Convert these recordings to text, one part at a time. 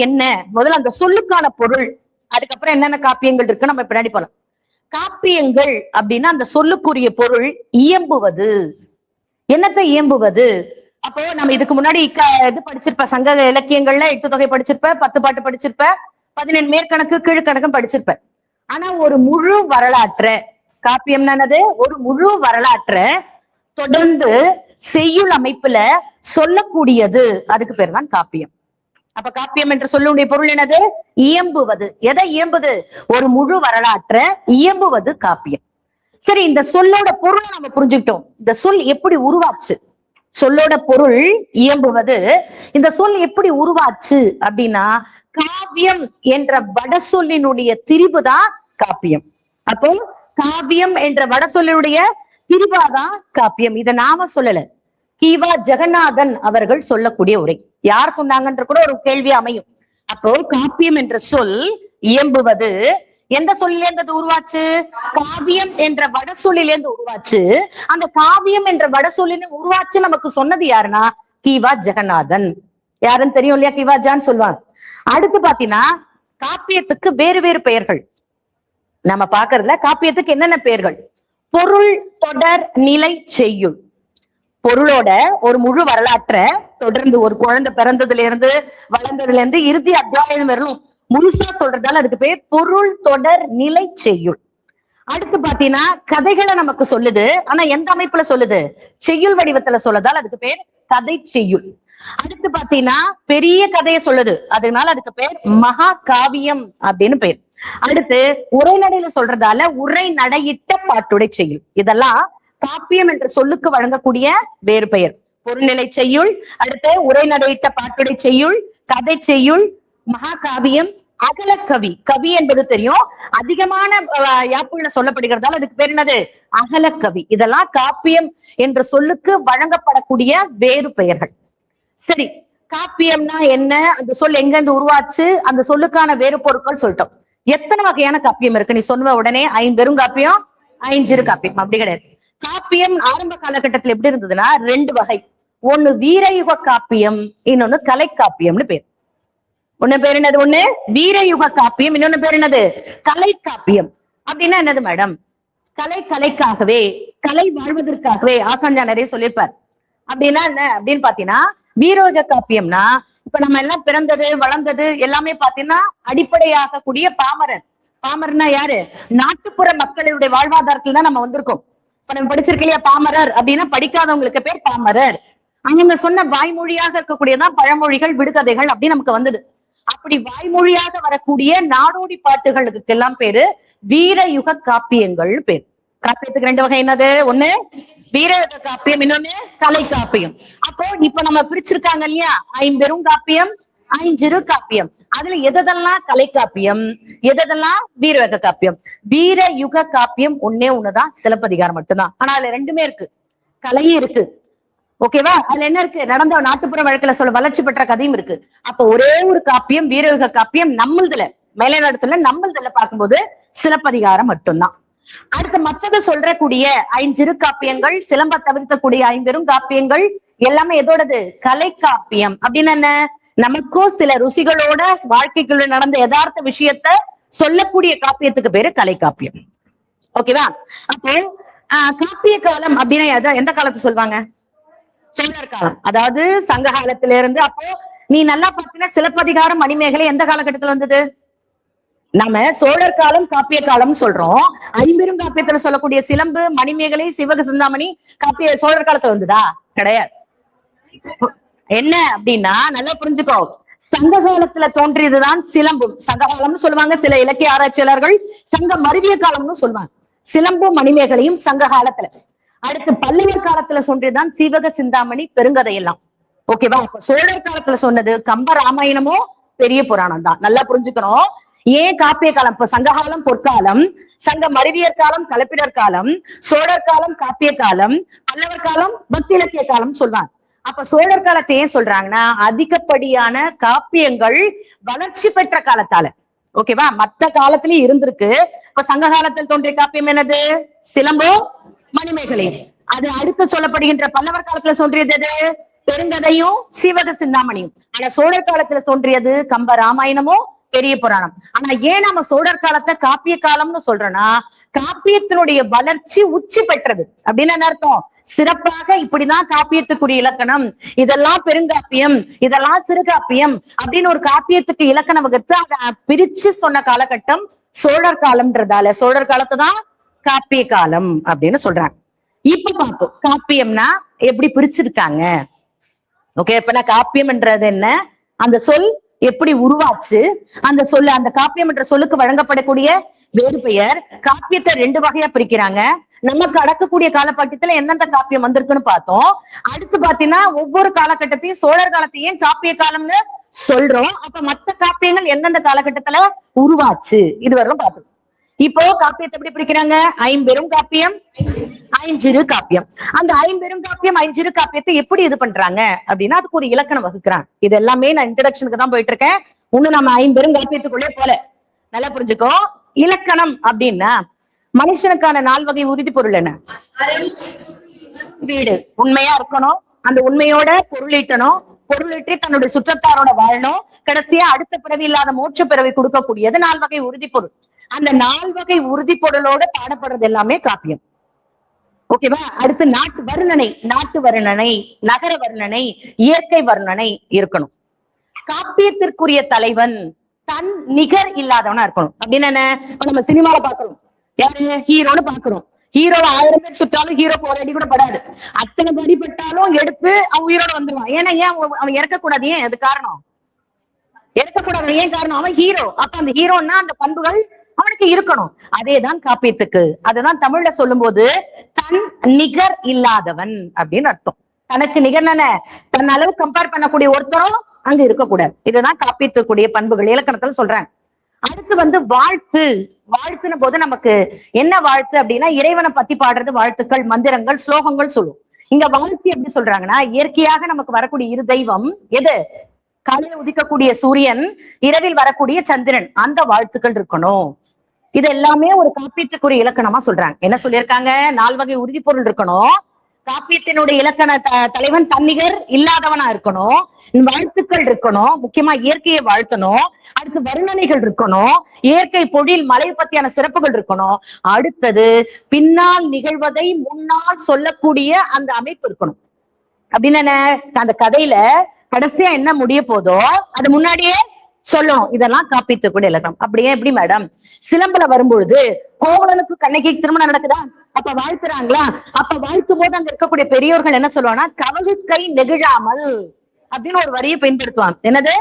என்ன, முதல்ல அந்த சொல்லுக்கான பொருள், அதுக்கப்புறம் என்னென்ன காப்பியங்கள் இருக்கு நம்ம பின்னாடி போலாம். காப்பியங்கள் அப்படின்னா அந்த சொல்லுக்குரிய பொருள் இயம்புவது. என்னத்தை இயம்புவது? அப்போ நம்ம இதுக்கு முன்னாடி இது படிச்சிருப்ப, சங்க இலக்கியங்கள்ல 8 தொகை படிச்சிருப்ப, 10 பாட்டு படிச்சிருப்ப, 17 மேற்கணக்கு கீழ்கணக்கும் படிச்சிருப்ப. ஆனா ஒரு முழு வரலாற்ற, காப்பியம்னா என்னது? ஒரு முழு வரலாற்ற தொடர்ந்து செய்யுள் அமைப்புல சொல்லக்கூடியது, அதுக்கு பேர் தான் காப்பியம். அப்ப காப்பியம் என்று சொல்லுடைய பொருள் என்னது? இயம்புவது. எதை இயம்புது? ஒரு முழு வரலாற்ற இயம்புவது காப்பியம். சரி, இந்த சொல்லோட பொருளை நம்ம புரிஞ்சுக்கிட்டோம். இந்த சொல் எப்படி உருவாச்சு? சொல்லோட பொருள் இயம்புவது. இந்த சொல் எப்படி உருவாச்சு அப்படின்னா, காவியம் என்ற வட சொல்லினுடைய திரிபுதான் காப்பியம். அப்போ காவியம் என்ற வட சொல்லினுடைய திரிபாதான் காப்பியம். இதை நாம சொல்லல, கீவா ஜெகநாதன் அவர்கள் சொல்லக்கூடிய உரை. யார் சொன்னாங்கன்ற கூட ஒரு கேள்வி அமையும். அப்போ காப்பியம் என்ற சொல் இயம்புவது எந்த சொல்லிலிருந்து உருவாச்சு? காவியம் என்ற வட சொல்லிலிருந்து உருவாச்சு. அந்த காவியம் என்ற வட சொல்லின்னு உருவாச்சு நமக்கு சொன்னது யாருன்னா கீவா ஜெகநாதன். யாருன்னு தெரியும் இல்லையா? கீவா ஜான்னு சொல்லுவாங்க. அடுத்து பாத்தீங்கன்னா காப்பியத்துக்கு வேறு வேறு பெயர்கள் நம்ம பாக்குறதுல. காப்பியத்துக்கு என்னென்ன பெயர்கள்? பொருள், தொடர், நிலை, செய்யுள். பொருளோட ஒரு முழு வரலாற்ற தொடர்ந்து ஒரு குழந்தை பிறந்ததுல இருந்து வளர்ந்ததுல இருந்து இறுதி அத்தியாயம் வரலும் முழுசா சொல்றதால அதுக்கு பேர் பொருள், தொடர், நிலை, செய்யுள். அடுத்து பாத்தீங்கன்னா கதைகளை நமக்கு சொல்லுது. ஆனா எந்த அமைப்புல சொல்லுது? செய்யுள் வடிவத்துல சொல்லதால் அதுக்கு பேர் கதை செய்யுள். அடுத்து பாத்தீங்கன்னா பெரிய கதையை சொல்லுது, அதனால அதுக்கு பேர் மகா காவியம் அப்படின்னு பேர். அடுத்து உரைநடையில சொல்றதால உரை நடையிட்ட பாட்டுடை செய்யுள். இதெல்லாம் காப்பியம் என்ற சொல்லுக்கு வழங்கக்கூடிய வேறு பெயர். பொருள்நிலை செய்யுள், அடுத்து உரைநடையிட்ட பாட்டுடை செய்யுள், கதை செய்யுள், மகாகாவியம், அகலக்கவி. கவி என்பது தெரியும், அதிகமான யாப்புல சொல்லப்படுகிறதால அதுக்கு பேர் என்னது? அகலக்கவி. இதெல்லாம் காப்பியம் என்ற சொல்லுக்கு வழங்கப்படக்கூடிய வேறு பெயர்கள். சரி, காப்பியம்னா என்ன, அந்த சொல் எங்க இருந்து உருவாச்சு, அந்த சொல்லுக்கான வேறு பொருட்கள் சொல்லிட்டோம். எத்தனை வகையான காப்பியம் இருக்கு? நீ சொன்ன உடனே ஐம்பெரும் காப்பியம், ஐஞ்சிறு காப்பியம் அப்படி கிடையாது. காப்பியம் ஆரம்ப காலகட்டத்தில் எப்படி இருந்ததுன்னா 2 வகை. ஒண்ணு வீரயுக காப்பியம், இன்னொன்னு கலை காப்பியம்னு பேர். ஒண்ணு பேர் என்னது? ஒண்ணு வீரயுக காப்பியம், இன்னொன்னு பேர் என்னது? கலை காப்பியம். அப்படின்னா என்னது மேடம்? கலைக்காகவே, கலை வாழ்வதற்காகவே ஆசான்ஜா நிறைய சொல்லியிருப்பார். அப்படின்னா என்ன அப்படின்னு பாத்தீங்கன்னா, வீரயுக காப்பியம்னா இப்ப நம்ம எல்லாம் பிறந்தது வளர்ந்தது எல்லாமே பாத்தீங்கன்னா அடிப்படையாக கூடிய பாமரன். பாமரன்னா யாரு? நாட்டுப்புற மக்களுடைய வாழ்வாதாரத்துல தான் நம்ம வந்திருக்கோம். இப்ப நம்ம படிச்சிருக்க இல்லையா பாமரர் அப்படின்னா, படிக்காதவங்களுக்கு பேர் பாமரர். அவங்க சொன்ன வாய்மொழியாக இருக்கக்கூடியதான் பழமொழிகள், விடுகதைகள் அப்படி நமக்கு வந்தது. அப்படி வாய்மொழியாக வரக்கூடிய நாடோடி பாட்டுகளுக்கு எல்லாம் பேரு வீரயுக காப்பியங்கள் பேர். காப்பியத்துக்கு 2 வகை. என்னது? ஒண்ணு வீரயுக காப்பியம், இன்னொன்னு கலை காப்பியம். அப்போ இப்ப நம்ம பிரிச்சிருக்காங்க இல்லையா, ஐம்பெரும் காப்பியம், ஐஞ்சிறு காப்பியம். அதுல எதெல்லாம் கலை காப்பியம், எதெல்லாம் வீரயுக காப்பியம்? வீரயுக காப்பியம் ஒன்னே ஒண்ணுதான், சிலப்பதிகாரம் மட்டும்தான். ஆனா அதுல 2மே இருக்கு, கலையும் இருக்கு. ஓகேவா? அதுல என்ன இருக்கு? நடந்த நாட்டுப்புற வழக்குல சொல்ல வளர்ச்சி பெற்ற கதையும் இருக்கு. அப்ப ஒரே ஒரு காப்பியம் வீரயுக காப்பியம் நம்மளதுல, மேலே நடத்துல நம்மளதுல பார்க்கும்போது சிலப்பதிகாரம் மட்டும்தான். அடுத்து மத்தது சொல்றக்கூடிய ஐஞ்சிறு காப்பியங்கள், சிலம்ப தவிர்க்கக்கூடிய ஐம்பெரும் காப்பியங்கள் எல்லாமே எதோடது? கலை காப்பியம். அப்படின்னு என்ன? நமக்கும் சில ருசிகளோட வாழ்க்கைக்குள்ள நடந்த யதார்த்த விஷயத்த சொல்லக்கூடிய காப்பியத்துக்கு பேரு கலை காப்பியம். ஓகேவா? அப்போ காப்பிய காலம் அப்படின்னா எந்த காலத்தை சொல்லுவாங்க? சோழர் காலம். அதாவது சங்க காலத்துல இருந்து. அப்போ நீ நல்லா பார்த்தீங்கன்னா சிலப்பதிகாரம், மணிமேகலை எந்த காலகட்டத்துல வந்தது? நம்ம சோழர் காலம் காப்பிய காலம் சொல்றோம். ஐம்பெரும் காப்பியத்துல சொல்லக்கூடிய சிலம்பு, மணிமேகலை, சிவக சிந்தாமணி காப்பிய சோழர் காலத்துல வந்ததா? கிடையாது. என்ன அப்படின்னா நல்லா புரிஞ்சுக்கோ, சங்க காலத்துல தோன்றியதுதான் சிலம்பும். சங்க காலம்னு சொல்லுவாங்க சில இலக்கிய ஆராய்ச்சியாளர்கள், சங்க மருவிய காலம்னு சொல்லுவாங்க. சிலம்பும் மணிமேகலையும் சங்க காலத்துல. அடுத்து பல்லவர் காலத்துல சொல்றதுதான் சீவக சிந்தாமணி, பெருங்கதை எல்லாம். ஓகேவா? சோழர் காலத்துல சொன்னது கம்ப ராமாயணமும் பெரிய புராணம் தான். நல்லா புரிஞ்சுக்கணும். ஏன் காப்பிய காலம்? இப்ப சங்ககாலம் பொற்காலம், சங்க மருவியற் காலம் கலப்பிடர் காலம், சோழர் காலம் காப்பிய காலம், பல்லவர் காலம் பக்தி இலக்கிய காலம் சொல்லுவாங்க. அப்ப சோழர் காலத்தை ஏன் சொல்றாங்கன்னா, அதிகப்படியான காப்பியங்கள் வளர்ச்சி பெற்ற காலத்தால. ஓகேவா? மத்த காலத்திலயும் இருந்திருக்கு. இப்ப சங்க காலத்தில் தோன்றிய காப்பியம் என்னது? சிலம்போ, மணிமேகலை. அது அடுத்து சொல்லப்படுகின்ற பல்லவர் காலத்துல சொல்றது எது? பெருங்கதையும் சீவக சிந்தாமணியும். ஆனா சோழர் காலத்துல தோன்றியது கம்ப ராமாயணமும் பெரிய புராணம். ஆனா ஏன் நம்ம சோழர் காலத்தை காப்பிய காலம்னு சொல்றோம்னா, காப்பியத்தினுடைய வளர்ச்சி உச்சி பெற்றது அப்படின்னு என்ன அர்த்தம்? சிறப்பாக இப்படிதான் காப்பியத்துக்குரிய இலக்கணம், இதெல்லாம் பெருங்காப்பியம், இதெல்லாம் சிறுகாப்பியம் அப்படின்னு ஒரு காப்பியத்துக்கு இலக்கணம் வகுத்து அதை பிரிச்சு சொன்ன காலகட்டம் சோழர் காலம்ன்றதால சோழர் காலத்தை தான் காப்பிய காலம் அப்படின்னு சொல்றாங்க. இப்ப பார்ப்போம் காப்பியம்னா எப்படி பிரிச்சிருக்காங்க. ஓகே, இப்ப நான் காப்பியம்ன்றது என்ன, அந்த சொல் எப்படி உருவாச்சு, அந்த சொல்லு, அந்த காப்பியம் என்ற சொல்லுக்கு வழங்கப்படக்கூடிய வேறு பெயர். காப்பியத்தை 2 வகையா பிரிக்கிறாங்க. நமக்கு அடக்கக்கூடிய காலகட்டத்துல எந்தெந்த காப்பியம் வந்திருக்குன்னு பார்த்தோம். அடுத்து பாத்தீங்கன்னா ஒவ்வொரு காலகட்டத்தையும் சோழர் காலத்தையும் காப்பிய காலம்னு சொல்றோம். அப்ப மத்த காப்பியங்கள் எந்தெந்த காலகட்டத்துல உருவாச்சு இதுவரையும் பார்த்தோம். இப்போ காப்பியத்தை எப்படி பிரிக்கிறாங்க? ஐம்பெரும் காப்பியம், ஐஞ்சிறு காப்பியம். அந்த ஐம்பெரும் காப்பியம் ஐஞ்சிறு காப்பியத்தை எப்படி இது பண்றாங்க அப்படின்னா அதுக்கு ஒரு இலக்கணம் வகுக்கிறாங்க. இது எல்லாமே நான் இன்ட்ரடக்ஷனுக்கு தான் போயிட்டு இருக்கேன். இன்னும் நம்ம ஐம்பெரும் காப்பியத்துக்குள்ளே போல. நல்லா புரிஞ்சுக்கோ. இலக்கணம் அப்படின்னா மனுஷனுக்கான 4 வகை உறுதி பொருள் என்ன? வீடு, உண்மையா இருக்கணும், அந்த உண்மையோட பொருளீட்டணும், பொருளீட்டி தன்னுடைய சுற்றத்தாரோட வாழணும், கடைசியா அடுத்த பிறவி இல்லாத மோட்ச பிறவி கொடுக்கக்கூடியது 4 வகை உறுதி பொருள். அந்த 4 வகை உறுதி பொருளோட பாடப்படுறது எல்லாமே காப்பியம். ஓகேவா? அடுத்து நாட்டு வர்ணனை, நாட்டு வர்ணனை, நகர வர்ணனை, இயற்கை வர்ணனை இருக்கணும். காப்பியத்திற்குரிய தலைவன் தன் நிகர் இல்லாதவனா இருக்கணும். அப்படின்னு என்ன? நம்ம சினிமால பாக்குறோம், யாரு ஹீரோன்னு பாக்குறோம், ஹீரோவை 1000 பேர் சுட்டாலும் ஹீரோக்கு ஒரு அடி கூட படாது, அத்தனை படி பட்டாலும் எடுத்து அவன் உயிரோட வந்துருவான். ஏன்னா ஏன் அவன் இறக்கக்கூடாது? ஏன் அது காரணம்? இறக்கக்கூடாது ஏன் காரணம்? அவன் ஹீரோ. அப்ப அந்த ஹீரோன்னா அந்த பண்புகள் அவனுக்கு இருக்கணும். அதேதான் காப்பியத்துக்கு. அதுதான் தமிழ்ல சொல்லும் போது தன் நிகர் இல்லாதவன் அப்படின்னு அர்த்தம். தனக்கு நிகர் தன் அளவு கம்பேர் பண்ணக்கூடிய ஒருத்தரும் அங்க இருக்கக்கூடாது. இதுதான் காப்பியத்துக்குரிய பண்புகள் இலக்கணத்துல சொல்றாங்க. அடுத்து வாழ்த்து. வாழ்த்துன போது நமக்கு என்ன வாழ்த்து அப்படின்னா இறைவனை பத்தி பாடுறது வாழ்த்துக்கள், மந்திரங்கள், ஸ்லோகங்கள் சொல்லுவோம். இங்க வாழ்த்து எப்படி சொல்றாங்கன்னா இயற்கையாக நமக்கு வரக்கூடிய இரு தெய்வம் எது? காலையில உதிக்கக்கூடிய சூரியன், இரவில் வரக்கூடிய சந்திரன், அந்த வாழ்த்துக்கள் இருக்கணும். இது எல்லாமே ஒரு காப்பியத்துக்குரிய இலக்கணமா சொல்றாங்க. என்ன சொல்லியிருக்காங்க? 4 வகை உறுதி பொருள் இருக்கணும். காப்பியத்தினுடைய இலக்கண தலைவன் தன்னிகர் இல்லாதவனா இருக்கணும், வாழ்த்துக்கள் இருக்கணும், முக்கியமா இயற்கையை வாழ்த்தணும், அடுத்து வர்ணனைகள் இருக்கணும், இயற்கை பொழில் மழை பத்தியான சிறப்புகள் இருக்கணும், அடுத்தது பின்னால் நிகழ்வதை முன்னால் சொல்லக்கூடிய அந்த அமைப்பு இருக்கணும். அப்படின்னு என்ன? அந்த கதையில கடைசியா என்ன முடிய போதோ அது முன்னாடியே சொல்லணும். இதெல்லாம் காப்பியத்துக்குரிய இலக்கணம். அப்படியே எப்படி மேடம்? சிலம்புல வரும்பொழுது கோவலனுக்கு கண்ணகி திருமணம் நடக்குதா? அப்ப வாழ்த்துறாங்களா? அப்ப வாழ்த்தும் போது அங்க இருக்கக்கூடிய பெரியோர்கள் என்ன சொல்லுவாங்கன்னா கவகு கை நெகிழாமல் அப்படின்னு ஒரு வரியை பயன்படுத்துவாங்க. என்னது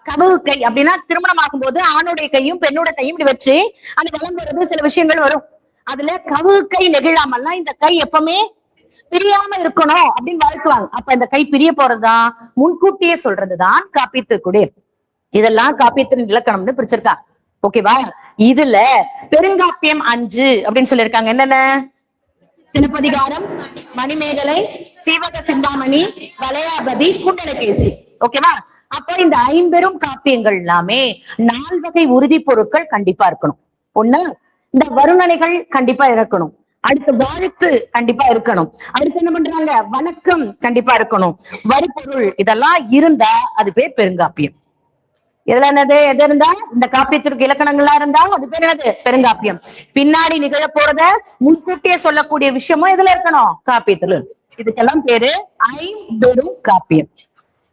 கவகு கை அப்படின்னா திருமணம் ஆகும்போது ஆணுடைய கையும் பெண்ணோட கையும் இப்படி வச்சு அந்த வளம் வருது, சில விஷயங்கள் வரும். அதுல கவகு கை நெகிழாமல்னா இந்த கை எப்பவுமே பிரியாம இருக்கணும் அப்படின்னு வாழ்த்துவாங்க. அப்ப இந்த கை பிரிய போறதுதான் முன்கூட்டியே சொல்றதுதான் காப்பியத்துக்குரிய. இதெல்லாம் காப்பியத்தின் இலக்கணம்னு பிரிச்சிருக்கா. ஓகேவா? இதுல பெருங்காப்பியம் 5 அப்படின்னு சொல்லியிருக்காங்க. என்னென்ன? சிலப்பதிகாரம், மணிமேகலை, சீவக சிந்தாமணி, வளையாபதி, குண்டலகேசி. ஓகேவா? அப்போ இந்த 5 காப்பியங்கள் எல்லாமே 4 வகை உறுதி பொருட்கள் கண்டிப்பா இருக்கணும். ஒண்ணு, இந்த வருணனைகள் கண்டிப்பா இருக்கணும். அடுத்து வாழ்த்து கண்டிப்பா இருக்கணும். அடுத்து என்ன பண்றாங்க? வணக்கம் கண்டிப்பா இருக்கணும். வரிபொருள் இதெல்லாம் இருந்தா அது பேர் பெருங்காப்பியம். இதுல என்னது? எது இருந்தா? இந்த காப்பியத்திற்கு இலக்கணங்களா இருந்தா அது பேர் என்னது? பெருங்காப்பியம். பின்னாடி நிகழ போறத முன்கூட்டியே சொல்லக்கூடிய விஷயமும் இதுல இருக்கணும் காப்பியத்துல. இதுக்கெல்லாம் பேரு ஐம்பெரும் காப்பியம்.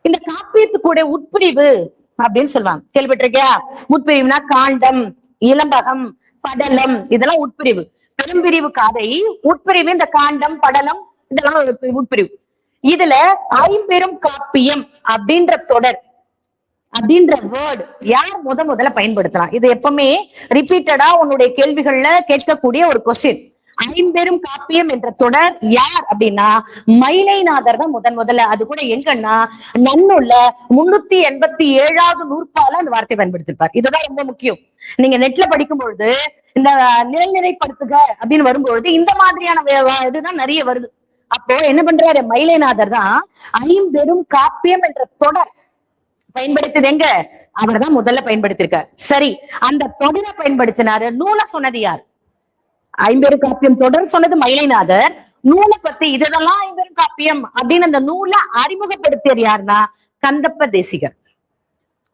இந்த காப்பியத்துக்குடைய உட்பிரிவு அப்படின்னு சொல்லுவாங்க. கேள்விப்பட்டிருக்கியா? உட்பிரிவுனா காண்டம், இளம்பகம், படலம், இதெல்லாம் உட்பிரிவு. பெரும்பிரிவு காதை, உட்பிரிவு இந்த காண்டம், படலம், இதெல்லாம் உட்பிரிவு. இதுல ஐம்பெரும் காப்பியம் அப்படின்ற தொடர் அப்படின்ற வேர்டு யார் முதல்ல பயன்படுத்தலாம்? இது எப்பவுமே ரிப்பீட்டடா உன்னுடைய கேள்விகள்ல கேட்கக்கூடிய ஒரு கொஸ்டின். ஐம்பெரும் காப்பியம் என்ற தொடர் யார் அப்படின்னா மயிலைநாதர் தான் முதல்ல. அது கூட எங்கன்னா நன்னூல்ல 387வது நூற்பால அந்த வார்த்தை பயன்படுத்திருப்பார். இதுதான் ரொம்ப முக்கியம். நீங்க நெட்ல படிக்கும் பொழுது இந்த நிலைநிலைப்படுத்துக அப்படின்னு வரும்பொழுது இந்த மாதிரியான இதுதான் நிறைய வருது. அப்போ என்ன பண்றாரு? மயிலைநாதர் தான் ஐம்பெரும் காப்பியம் என்ற தொடர் பயன்படுத்தியது. எங்க? அவர் தான் முதல்ல பயன்படுத்திருக்கார். சரி, அந்த தொடரை பயன்படுத்தினாரு. நூலை சொன்னது யார்? ஐம்பெரும் காப்பியம் தொடர் சொன்னது மயிலைநாதர். நூலை பத்தி இதெல்லாம் ஐம்பெரும் காப்பியம் அப்படின்னு அந்த நூலை அறிமுகப்படுத்தியது யாருன்னா கந்தப்ப தேசிகர்.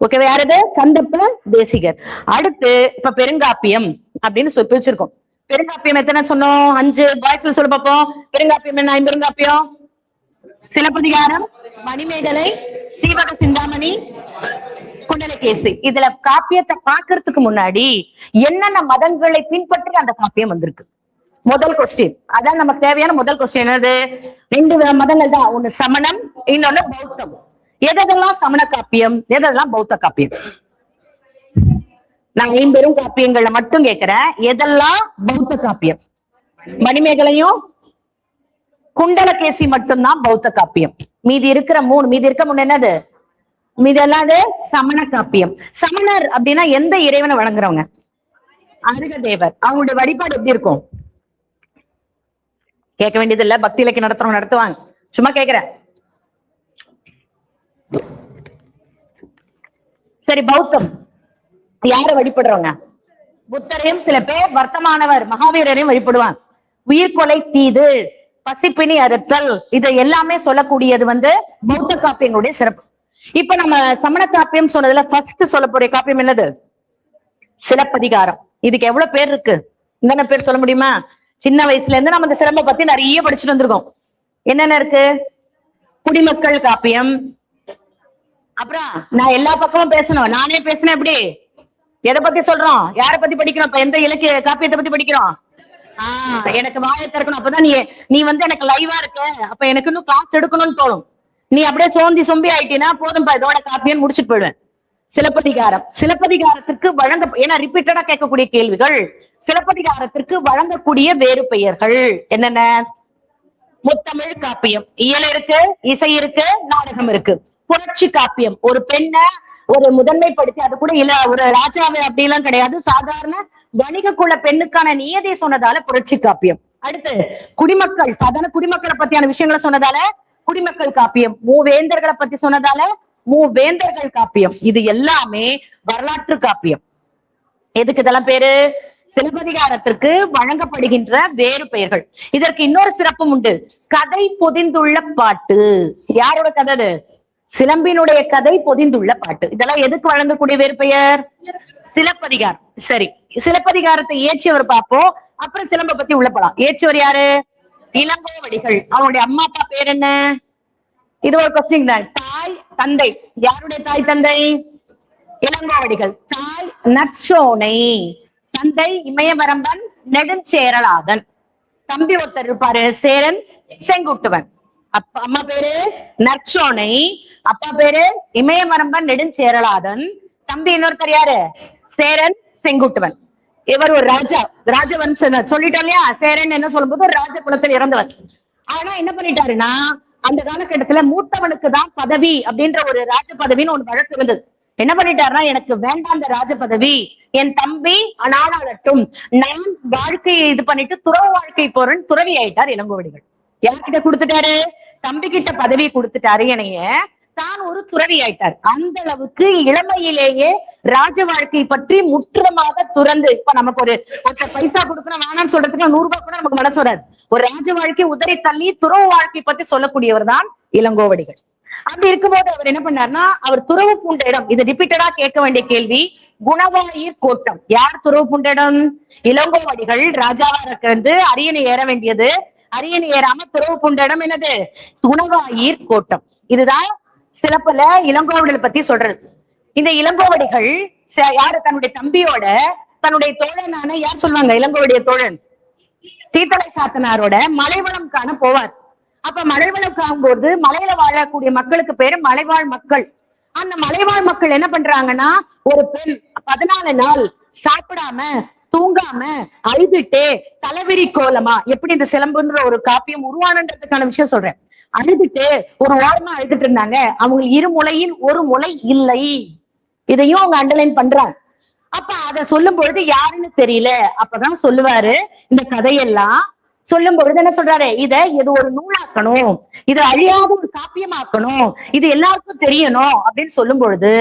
ஓகேவா? யாரது? கந்தப்ப தேசிகர். அடுத்து இப்ப பெருங்காப்பியம் அப்படின்னு சொல்லி பிரிச்சிருக்கோம். பெருங்காப்பியம் எத்தனை சொன்னோம்? 5. பாய்ஸ்ல சொல்ல பார்ப்போம். பெருங்காப்பியம் என்ன? ஐம்பெருங்காப்பியம் சிலப்பதிகாரம், மணிமேகலை, சீவக சிந்தாமணி, குண்டலகேசி. இதுல காப்பியத்தை பாக்குறதுக்கு முன்னாடி என்னென்ன மதங்களை பின்பற்றி அந்த காப்பியம் வந்திருக்கு? முதல் கொஸ்டின் அதான் நமக்கு தேவையான முதல் கொஸ்டின். என்னது? 2 மதங்கள் தான், ஒண்ணு சமணம், இன்னொன்னு பௌத்தம். எதெல்லாம் சமண காப்பியம், எதெல்லாம் பௌத்த காப்பியம்? நான் 50 காப்பியங்கள்ல மட்டும் கேட்கிறேன். எதெல்லாம் பௌத்த காப்பியம்? மணிமேகலையும் குண்டலகேசி மட்டும்தான் பௌத்த காப்பியம். மீதி இருக்க மூணு என்னது? மீதி எல்லாம் சமண காப்பியம். சமணர் அப்படின்னா எந்த இறைவனை வழங்குறவங்க? அருகதேவர். அவங்களுடைய வழிபாடு எப்படி இருக்கும்? கேட்க வேண்டியது இல்ல, பக்தி இலக்கியம் நடத்துறவங்க நடத்துவாங்க. சும்மா கேக்குறேன். சரி, பௌத்தம் யார வழிபடுறவங்க? புத்தரையும் சில பேர் வர்த்தமானவர் மகாவீரரையும் வழிபடுவாங்க. உயிர்கொலை, தீது, பசிப்பினி அறுத்தல், இது எல்லாமே சொல்லக்கூடியது பௌத்த காப்பியங்களுடைய சிறப்பு. இப்ப நம்ம சமண காப்பியம் சொன்னதுல ஃபர்ஸ்ட் சொல்லக்கூடிய காப்பியம் என்னது? சிலப்பதிகாரம். இதுக்கு எவ்வளவு பேர் இருக்கு? என்னென்ன பேர் சொல்ல முடியுமா? சின்ன வயசுல இருந்து நம்ம இந்த சிலம்பை பத்தி நிறைய படிச்சுட்டு வந்திருக்கோம். என்னென்ன இருக்கு? குடிமக்கள் காப்பியம். அப்புறம் நான் எல்லா பக்கமும் பேசணும், நானே பேசினேன். எப்படி? எதை பத்தி சொல்றோம்? யார பத்தி படிக்கிறோம்? இப்ப எந்த இலக்கிய காப்பியத்தை பத்தி படிக்கிறோம்? எனக்கு வாயை திறக்கணும். அப்பதான் நீ எனக்கு லைவா இருக்க, அப்ப எனக்கு இன்னும் கிளாஸ் எடுக்கணும்னு தோணும். நீ அப்படியே சொம்பி ஆயிட்டீன்னா போதும், இதோட காப்பியன்னு முடிச்சுட்டு போயிடுவேன். சிலப்பதிகாரம். சிலப்பதிகாரத்திற்கு ஏன்னா ரிப்பீட்டடா கேட்கக்கூடிய கேள்விகள். சிலப்பதிகாரத்திற்கு வழங்கக்கூடிய வேறு பெயர்கள் என்னென்ன? முத்தமிழ் காப்பியம், இயல் இருக்கு, இசை இருக்கு, நாடகம் இருக்கு. புரட்சி காப்பியம், ஒரு பெண்ணை ஒரு முதன்மைப்படுத்தி, அது கூட இல்ல ஒரு ராஜாவை அப்படி எல்லாம் கிடையாது, சாதாரண வணிக குல பெண்ணுக்கான நியதி சொன்னதால புரட்சி காப்பியம். அடுத்து குடிமக்கள், சாதாரண குடிமக்களை பத்தியான விஷயங்களை சொன்னதால குடிமக்கள் காப்பியம். மூவேந்தர்களை பத்தி சொன்னதால மூவேந்தர்கள் காப்பியம். இது எல்லாமே வரலாற்று காப்பியம். எதுக்கு இதெல்லாம் பேரு? சிலப்பதிகாரத்திற்கு வழங்கப்படுகின்ற வேறு பெயர்கள். இதற்கு இன்னொரு சிறப்பும் உண்டு. கதை பொதிந்துள்ள பாட்டு. யாரோட கதை? சிலம்பினுடைய கதை பொதிந்துள்ள பாட்டு. இதெல்லாம் எதுக்கு வழங்கக்கூடிய வேறு பெயர்? சிலப்பதிகாரம். சரி, சிலப்பதிகாரத்தை இயற்றியவர் பார்ப்போம், அப்புறம் சிலம்பை பத்தி உள்ள போலாம். இயற்றியவர் யாரு? இளங்கோவடிகள். அவருடைய அம்மா அப்பா பேர் என்ன? இது ஒரு கொஸ்டின் தான். தாய் தந்தை. யாருடைய தாய் தந்தை? இளங்கோவடிகள். தாய் நற்சோனை, தந்தை இமயவரம்பன் நெடுஞ்சேரலாதன். தம்பி ஒருத்தர் இருப்பாரு, சேரன் செங்குட்டுவன். அம்மா பேரு நற்சோனை, அப்பா பேரு இமயவரம்பன் நெடுஞ்சேரலாதன். தம்பி இன்னொருத்தர் யாரு? சேரன் செங்குட்டுவன். இவர் ஒரு ராஜா, ராஜவம்சம் சொல்லிட்டோம் இல்லையா? சேரன் என்ன சொல்லும் போது ராஜ குலத்தில் இறந்தவர். ஆனா என்ன பண்ணிட்டாருன்னா, அந்த காலகட்டத்துல மூத்தவனுக்கு தான் பதவி அப்படின்ற ஒரு ராஜ பதவின்னு ஒண்ணு வழக்கு இருந்தது. என்ன பண்ணிட்டாருன்னா, எனக்கு வேண்டாம் அந்த ராஜ பதவி, என் தம்பி அனாடாளட்டும், நான் வாழ்க்கையை இது பண்ணிட்டு துறவு வாழ்க்கை போறேன்னு துறவி ஆயிட்டார் இளங்கோவடிகள். யார்கிட்ட கொடுத்துட்டாரு? தம்பி கிட்ட பதவி கொடுத்துட்டாரு. என்னைய தான் ஒரு துறவி ஆயிட்டார். அந்த அளவுக்கு இளமையிலேயே ராஜ வாழ்க்கை பற்றி முற்றிலுமாக துறந்து, இப்ப நமக்கு ஒரு பைசா கொடுக்கணும் வேணாம்னு சொல்றதுக்கு 100 ரூபாய் கூட நமக்கு மனசு வராது. ஒரு ராஜ வாழ்க்கை உதறி தள்ளி துறவு வாழ்க்கை பத்தி சொல்லக்கூடியவர் தான் இளங்கோவடிகள். அப்படி இருக்கும்போது அவர் என்ன பண்ணாருன்னா, அவர் துறவு பூண்ட இடம், இது ரிப்பீட்டடா கேட்க வேண்டிய கேள்வி, குணவாயிர் கோட்டம். யார் துறவு பூண்ட இடம்? இளங்கோவடிகள். ராஜாவா இருக்கு அரியணை ஏற வேண்டியது, அரியணை ஏறாம துறவு பூண்ட இடம் என்னது? குணவாயிர் கோட்டம். இதுதான் சிலப்பல இளங்கோவடிகள் பத்தி சொல்றது. இந்த இளங்கோவடிகள் யாரு? தன்னுடைய தம்பியோட தன்னுடைய தோழனான யார் சொல்லுவாங்க? இளங்கோவடிய தோழன் சீத்தலை சாத்தனாரோட மலைவளம் காண போவார். அப்ப மலைவளம் காணும்போது மலையில வாழக்கூடிய மக்களுக்கு பேரு மலைவாழ் மக்கள். அந்த மலைவாழ் மக்கள் என்ன பண்றாங்கன்னா, ஒரு பெண் 14 நாள் சாப்பிடாம தூங்காம அழுதுட்டே தலைவிரி கோலமா, எப்படி இந்த சிலம்புன்ற ஒரு காப்பியம் உருவானன்றதுக்கான விஷயம் சொல்றேன், அழுதுட்டு ஒரு ஓரமா அழுதுட்டு இருந்தாங்க. அவங்க இருமுலையில் ஒரு முலை இல்லை. இதையும் அவங்க அண்டர்லைன் பண்றாங்க. அப்ப அத சொல்லும் பொழுது யாருன்னு தெரியல. அப்பதான் சொல்லுவாரு, இந்த கதையெல்லாம் சொல்லும் பொழுது என்ன சொல்றாரு, இது ஒரு நூலாக்கணும், இது அழியாத ஒரு காப்பியமாக்கணும், இது எல்லாருக்கும் தெரியணும் அப்படின்னு சொல்லும் பொழுது,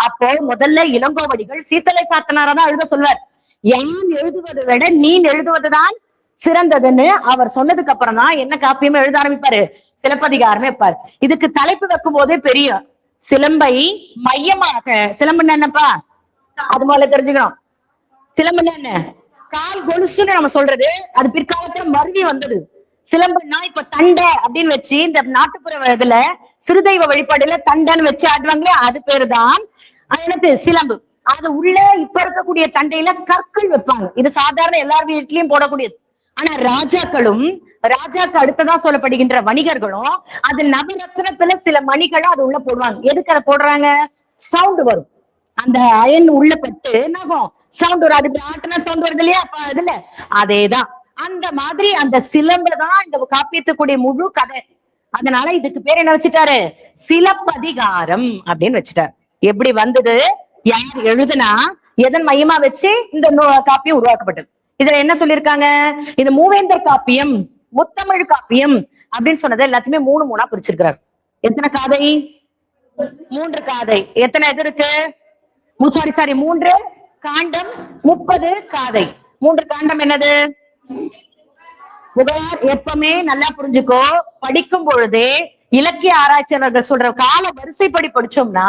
அப்போ முதல்ல இளங்கோவடிகள் சீத்தலை சாத்தனாரதான் எழுத சொல்வார். யான் எழுதுவதை விட நீ எழுதுவதுதான் சிறந்ததுன்னு அவர் சொன்னதுக்கு அப்புறம் தான் என்ன காப்பியமே எழுத ஆரம்பிப்பாரு, சிலப்பதிகாரமே வைப்பாரு. இதுக்கு தலைப்பு வைக்கும் போதே பெரிய சிலம்பை மையமாக, சிலம்புன்னு என்னப்பா அது முதல்ல தெரிஞ்சுக்கணும். சிலம்புன்னு என்ன, கால் கொலுசுன்னு நம்ம சொல்றது, அது பிற்காலத்துல மருவி வந்தது. சிலம்புன்னா இப்ப தண்டை அப்படின்னு வச்சு இந்த நாட்டுப்புற இதுல சிறுதெய்வ வழிபாடுல தண்டைன்னு வச்சு ஆடுவாங்களே, அது பேருதான் என்னது சிலம்பு. அது உள்ள இப்ப இருக்கக்கூடிய தண்டையில கற்கள் வைப்பாங்க. இது சாதாரண எல்லார் வீட்லயும் போடக்கூடியது. ஆனா ராஜாக்களும் ராஜாக்கு அடுத்ததான் சொல்லப்படுகின்ற வணிகர்களும் அது நவரத்னத்துல சில மணிகளும் அது உள்ள போடுவாங்க. எதுக்கு அதை போடுறாங்க? சவுண்ட் வரும். அந்த அயன் உள்ள பட்டு நகம் சவுண்ட் வரும். அது ஆட்டினா சவுண்ட் வருது இல்லையா? அப்ப இதுல அதேதான். அந்த மாதிரி அந்த சிலம்புதான் இந்த காப்பியத்துக்குடைய முழு கதை. அதனால இதுக்கு பேர் என்ன வச்சுட்டாரு? சிலப்பதிகாரம் அப்படின்னு வச்சுட்டாரு. எப்படி வந்தது, யார் எழுதுனா, எதன் மையமா வச்சு இந்த காப்பியம் உருவாக்கப்பட்டது. இதுல என்ன சொல்லியிருக்காங்க, இது மூவேந்தர் காப்பியம், முத்தமிழ் காப்பியம் அப்படின்னு சொன்னது எல்லாத்தையுமே மூணு மூணா பிரிச்சிருக்கிறார். எத்தனை காதை? 3 காதை. எத்தனை இது இருக்கு? சாரி 3 காண்டம், 30 காதை. 3 காண்டம் என்னது? புகார். எப்பவுமே நல்லா புரிஞ்சுக்கோ, படிக்கும் பொழுதே இலக்கிய ஆராய்ச்சியாளர்கள் சொல்ற கால வரிசைப்படி படிச்சோம்னா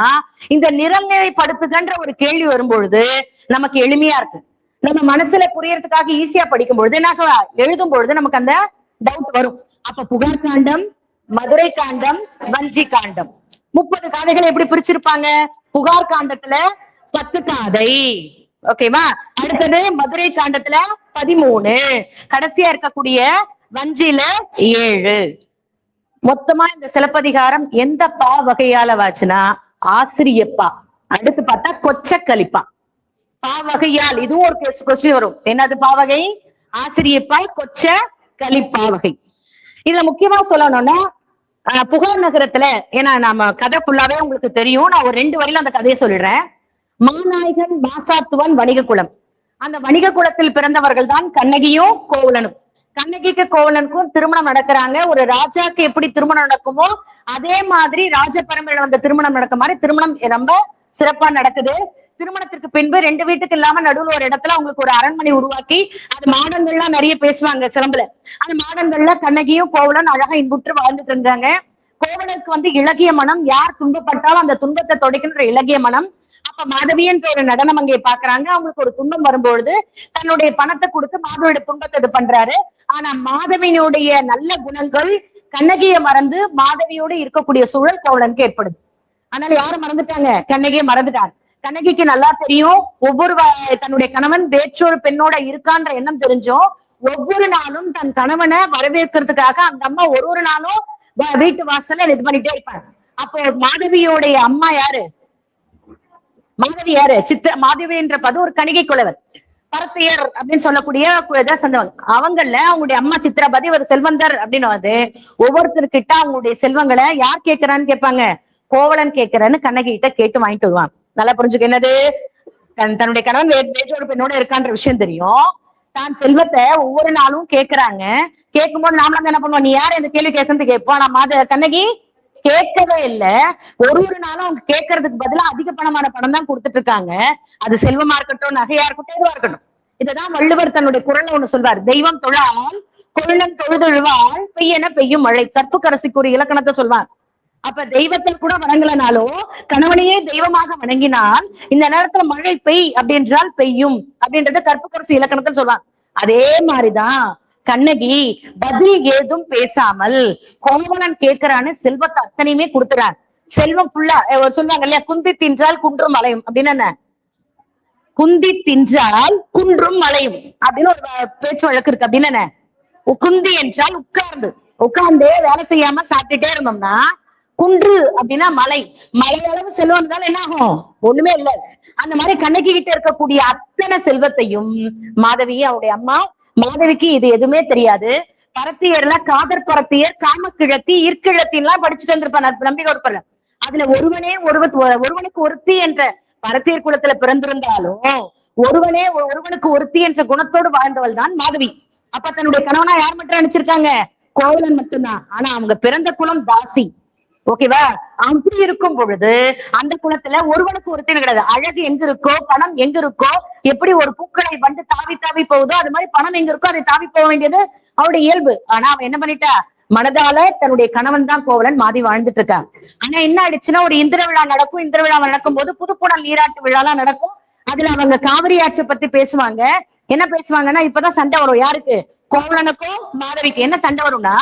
இந்த நிரல்நிலைப்படுத்துகின்ற ஒரு கேள்வி வரும்பொழுது நமக்கு எளிமையா இருக்கு. நம்ம மனசுல புரியறதுக்காக ஈஸியா படிக்கும் பொழுது எழுதும் பொழுது நமக்கு அந்த டவுட் வரும். அப்ப புகார் காண்டம், மதுரை காண்டம், வஞ்சி காண்டம் 30 காதைகளை எப்படி பிரிச்சிருப்பாங்க? புகார் காண்டத்துல 10 காதை, ஓகேவா? அடுத்தது மதுரை காண்டத்துல 13, கடைசியா இருக்கக்கூடிய வஞ்சில 7. மொத்தமா இந்த சிலப்பதிகாரம் எந்த பா வகையால வாச்சுன்னா ஆசிரியப்பா. அடுத்து பார்த்தா கொச்சக்கலிப்பா. பா வகையால் இதுவும் ஒரு கொஸ்டின் வரும். என்னது பா வகை? ஆசிரியப்பா, கொச்ச கலிப்பா வகை. இதுல முக்கியமா சொல்லணும்னா புகார் நகரத்துல, ஏன்னா நாம கதை ஃபுல்லாவே உங்களுக்கு தெரியும், நான் ஒரு 2 வரையில அந்த கதையை சொல்லிடுறேன். மாநாயகன் மாசாத்துவன் வணிக குலம். அந்த வணிக குலத்தில் பிறந்தவர்கள் தான் கண்ணகியும் கோவலனும். கண்ணகிக்கு கோவலனுக்கும் திருமணம் நடக்கிறாங்க. ஒரு ராஜாக்கு எப்படி திருமணம் நடக்குமோ அதே மாதிரி ராஜ பரம்பரையில வந்த திருமணம் நடக்க மாதிரி திருமணம் ரொம்ப சிறப்பா நடக்குது. திருமணத்திற்கு பின்பு 2 வீட்டுக்கு இல்லாம நடுவுல ஒரு இடத்துல அவங்களுக்கு ஒரு அரண்மனை உருவாக்கி அது மாடங்கள்லாம் நிறைய பேசுவாங்க சிலம்புல. அந்த மாடங்கள்ல கண்ணகியும் கோவலன் அழகா இன்புற்று வாழ்ந்துட்டு இருந்தாங்க. கோவலனுக்கு இளகிய மனம், யார் துன்பப்பட்டாலும் அந்த துன்பத்தை தொடைக்கின்ற இளகிய மனம். அப்ப மாதவியன்ற ஒரு நடனம் அங்கே பாக்குறாங்க. அவங்களுக்கு ஒரு துன்பம் வரும்பொழுது தன்னுடைய பணத்தை கொடுத்து மாதவியோட துன்பத்தை இது பண்றாரு. ஆனா மாதவியினுடைய நல்ல குணங்கள் கண்ணகியை மறந்து மாதவியோடு இருக்கக்கூடிய சூழல் கோவலனுக்கு ஏற்படுது. அதனால யார மறந்துட்டாங்க? கண்ணகியை மறந்துட்டாங்க. கண்ணகிக்கு நல்லா தெரியும் ஒவ்வொரு தன்னுடைய கணவன் வேற்றொரு பெண்ணோட இருக்கான்ற எண்ணம் தெரிஞ்சும் ஒவ்வொரு நாளும் தன் கணவனை வரவேற்கிறதுக்காக அந்த அம்மா ஒரு நாளும் வீட்டு வாசல்ல இது பண்ணிட்டே இருப்பாங்க. அப்போ மாதவியோடைய அம்மா யாரு? மாதவி யாரு? மாதவி என்ற பது ஒரு கணிகை குலவர், பரத்தையர் அப்படின்னு சொல்லக்கூடிய சேர்ந்தவங்க. அவங்கள அவங்களுடைய அம்மா சித்திராபதி ஒரு செல்வந்தர் அப்படின்னு வந்து ஒவ்வொருத்தர்கிட்ட அவங்களுடைய செல்வங்களை யார் கேட்கிறான்னு கேட்பாங்க. கோவலன் கேட்கிறன்னு கண்ணகி கிட்ட கேட்டு வாங்கிட்டு வருவாங்க. நல்லா புரிஞ்சுக்க, என்னது தன்னுடைய கணவன் வேற்றொரு பெண்ணோட இருக்கான்ற விஷயம் தெரியும். தான் செல்வத்தை ஒவ்வொரு நாளும் கேட்கிறாங்க. கேட்கும்போது நாம என்ன பண்ணுவோம்? நீ யாரு இந்த கேள்வி கேட்கறது கேட்போம். ஆனா கண்ணகி கேட்கவே இல்லை. ஒரு நாளும் அவங்க கேட்கறதுக்கு பதிலா அதிக பணம் தான் கொடுத்துட்டு இருக்காங்க. அது செல்வமா இருக்கட்டும், நகையா இருக்கட்டும், எதுவா இருக்கட்டும். இததான் வள்ளுவர் தன்னுடைய குரல்ல ஒண்ணு சொல்வார். தெய்வம் தொழால் கொள்ளன் தொழுதொழுவாள் பெய்யன பெய்யும் மழை. கற்புக்கரசிக்கு ஒரு இலக்கணத்தை சொல்வார். அப்ப தெய்வத்தை கூட வணங்கலனாலும் கணவனையே தெய்வமாக வணங்கினால் இந்த நேரத்துல மழை பெய் அப்படின்றால் பெய்யும் அப்படின்றத கற்புக்கரசி இலக்கணத்தில் சொல்வாங்க. அதே மாதிரிதான் கண்ணகி பதில் ஏதும் பேசாமல் கோவலன் கேட்கிறான்னு செல்வத்தை அத்தனையுமே கொடுத்துறார். செல்வம் ஃபுல்லா சொல்லுவாங்க இல்லையா, குந்தி தின்றால் குன்றும் மலையும் அப்படின்னு. என்ன குந்தி தின்றால் குன்றும் மலையும் அப்படின்னு ஒரு பேச்சு வழக்கு இருக்கு. அப்படின்னு என்ன, குந்தி என்றால் உட்கார்ந்தே வேலை செய்யாம சாப்பிட்டுட்டே இருந்தோம்னா, குன்று அப்படின்னா மலை, மலையளவு செல்வம் இருந்தாலும் என்ன ஆகும்? ஒண்ணுமே இல்லை. அந்த மாதிரி கண்ணகி கிட்ட இருக்கக்கூடிய அத்தனை செல்வத்தையும் மாதவியை அவருடைய அம்மா, மாதவிக்கு இது எதுவுமே தெரியாது. பரத்தியர்ல காதற் பரத்தியர், காமக்கிழத்தி, இற்கிழத்தின்லாம் படிச்சுட்டு வந்திருப்பான் நம்பிக்கை ஒருப்பல. அதுல ஒருவனுக்கு ஒருத்தி என்ற பரத்தியர் குலத்துல பிறந்திருந்தாலும் ஒருவனுக்கு ஒருத்தி என்ற குணத்தோடு வாழ்ந்தவள் தான் மாதவி. அப்ப தன்னுடைய கணவனா யார் மட்டும் நினைச்சிருக்காங்க? கோவலன் மட்டும்தான். ஆனா அவங்க பிறந்த குலம் தாசி. ஓகேவா? அப்படி இருக்கும் பொழுது அந்த குளத்துல ஒருவனுக்கு ஒருத்தன் கிடையாது. அழகு எங்க இருக்கோ, பணம் எங்க இருக்கோ, எப்படி ஒரு பூக்களை வந்து தாவி தாவி போகுதோ அது மாதிரி பணம் எங்க இருக்கோ அதை தாவி போக வேண்டியது அவருடைய இயல்பு. ஆனா அவன் என்ன பண்ணிட்டா, மனதால தன்னுடைய கணவன் தான் கோவலன் மாதி வாழ்ந்துட்டு இருக்கான். ஆனா என்ன ஆயிடுச்சுன்னா, ஒரு இந்திர விழா நடக்கும். இந்திர விழா நடக்கும் போது புதுப்புணல் நீராட்டு விழாலாம் நடக்கும். அதுல அவங்க காவிரி ஆற்றை பத்தி பேசுவாங்க. என்ன பேசுவாங்கன்னா, இப்பதான் சண்டை வரும். யாருக்கு? கோவலனுக்கும் மாதவிக்கு என்ன சண்டை வரும்னா,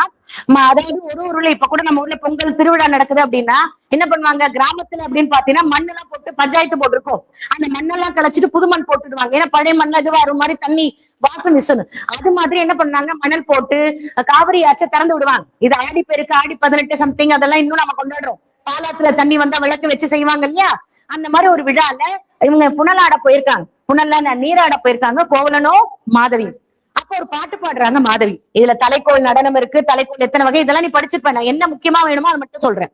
அதாவது ஒரு ஊர்ல இப்ப கூட நம்ம ஊர்ல பொங்கல் திருவிழா நடக்குது அப்படின்னா என்ன பண்ணுவாங்க, கிராமத்துல அப்படின்னு பாத்தீங்கன்னா மண்ணெல்லாம் போட்டு பஞ்சாயத்து போட்டிருக்கும். அந்த மண்ணெல்லாம் கலைச்சிட்டு புது மண் போட்டுடுவாங்க. ஏன்னா பழைய மண்ணெல்லாம் இதுவா ஒரு மாதிரி தண்ணி வாசம் வீசணும். அது மாதிரி என்ன பண்ணாங்க, மணல் போட்டு காவிரி ஆற்றை திறந்து விடுவாங்க. இது ஆடி பெருக்கு, ஆடி 18 சம்திங், அதெல்லாம் இன்னும் நம்ம கொண்டாடுறோம். பாலாத்துல தண்ணி வந்தா விளக்கு வச்சு செய்வாங்க இல்லையா? அந்த மாதிரி ஒரு விழால இவங்க புனலாட போயிருக்காங்க. புனல்ல நீராட போயிருக்காங்க கோவலனும் மாதவியும். அப்ப ஒரு பாட்டு பாடுறாங்க மாதவி. இதுல தலைக்கோள் நடனம் இருக்கு, தலைக்கோள் எத்தனை வகை, இதெல்லாம் நீ படிச்சிருப்ப. நான் என்ன முக்கியமா வேணுமோ அதை மட்டும் சொல்றேன்.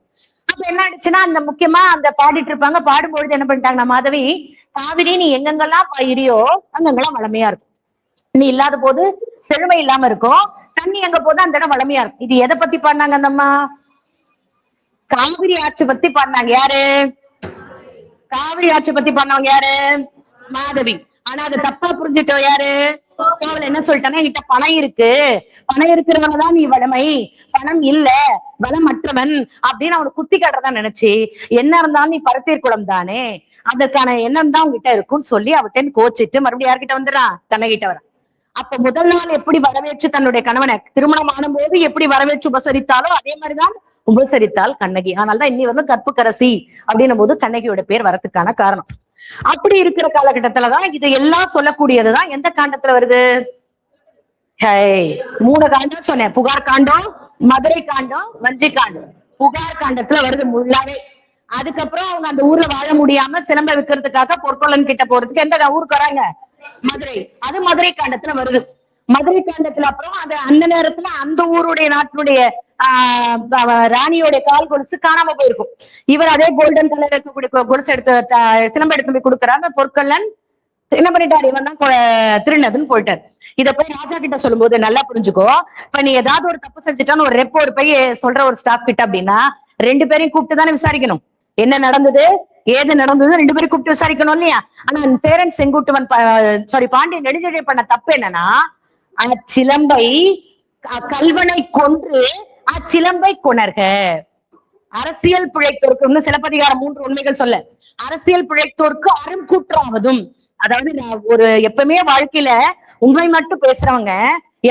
அப்ப என்ன ஆயிடுச்சுன்னா, அந்த முக்கியமா அந்த பாடிட்டு இருப்பாங்க. பாடும்பொழுது என்ன பண்ணிட்டாங்க, மாதவி, காவிரி நீ எங்கெங்கெல்லாம் பாயிரியோ அங்கெங்கெல்லாம் வளமையா இருக்கும். நீ இல்லாத போது செழுமை இல்லாம இருக்கும். தண்ணி எங்க போது அந்த இடம் வளமையா இருக்கும். இது எதை பத்தி பாடினாங்க அந்த அம்மா? காவிரி ஆட்சி பத்தி பாடினாங்க. யாரு? காவிரி ஆட்சி பத்தி பாடினவங்க யாரு? மாதவி. ஆனா அதை தப்பா புரிஞ்சுட்டோம். யாரு? கோவலன் என்ன சொல்லிட்டானா, என்கிட்ட பணம் இருக்கு, பணம் இருக்கிறவங்கதான் நீ வளமை, பணம் இல்ல வளமற்றவன் அப்படின்னு அவனை குத்தி காட்டுறதா நினைச்சு, என்ன இருந்தாலும் நீ பரத்தீர் குளம் தானே, அதற்கான எண்ணம் தான் உங்ககிட்ட இருக்கும்னு சொல்லி அவர்கிட்ட கோச்சிட்டு மறுபடியும் யார்கிட்ட வந்துடுறான், கண்ணகிட்ட வரான். அப்ப முதல் நாள் எப்படி வரவேற்று தன்னுடைய கணவனை திருமணம் ஆன போது எப்படி வரவேற்று உபசரித்தாலோ அதே மாதிரிதான் உபசரித்தாள் கண்ணகி. ஆனால்தான் இன்னி வந்து கற்புக்கரசி அப்படின்னும் போது கண்ணகியோட பேர் வரதுக்கான காரணம். அப்படி இருக்கிற காலகட்டத்துலதான் இது எல்லாம் சொல்லக்கூடியதுதான் எந்த காண்டத்துல வருது? 3 காண்டம் சொன்னேன். புகார் காண்டம், மதுரை காண்டம், வஞ்சி காண்டம். புகார் காண்டத்துல வருது முள்ளாவே. அதுக்கப்புறம் அவங்க அந்த ஊர்ல வாழ முடியாம சிலம்ப விற்கிறதுக்காக பொற்கொள்ளன் கிட்ட போறதுக்கு எந்த ஊருக்கு வராங்க? மதுரை. அது மதுரை காண்டத்துல வருது. மதுரை காண்டத்துல அப்புறம் அது அந்த நேரத்துல அந்த ஊருடைய நாட்டினுடைய ராணியோட கால் கொலுசு காணாம போயிருக்கும். இவர் அதே கோல்டன் கலர் இருக்கக்கூடிய கொலுசு எடுத்து சிலம்ப எடுத்து போய் கொடுக்குறாங்க. பொற்கொள்ளன் என்ன பண்ணிட்டாரு, இவன் தான் திருநதுன்னு போயிட்டாரு. இத போய் ராஜா கிட்ட சொல்லும் போது நல்லா புரிஞ்சுக்கோ. இப்ப நீ ஏதாவது ஒரு தப்பு செஞ்சுட்டான்னு ஒரு ரெப்போ ஒரு போய் சொல்ற ஒரு ஸ்டாஃப் கிட்ட அப்படின்னா 2 பேரையும் கூப்பிட்டு தானே விசாரிக்கணும். என்ன நடந்தது, ஏது நடந்தது, 2 பேரும் கூப்பிட்டு விசாரிக்கணும் இல்லையா? ஆனா சேரன் செங்குட்டுவன் பாண்டியன் நெடுஞ்செழிய பண்ண தப்பு என்னன்னா, அச்சிலம்பை கல்வனை கொன்று அச்சிலம்பை கொணர்க. அரசியல் பிழைத்தோருக்கு சிலப்பதிகாரம் 3 உண்மைகள் சொல்ல, அரசியல் பிழைத்தோருக்கு அறம் கூற்றாவதும். அதாவது ஒரு எப்பவுமே வாழ்க்கையில உண்மை மட்டும் பேசுறவங்க,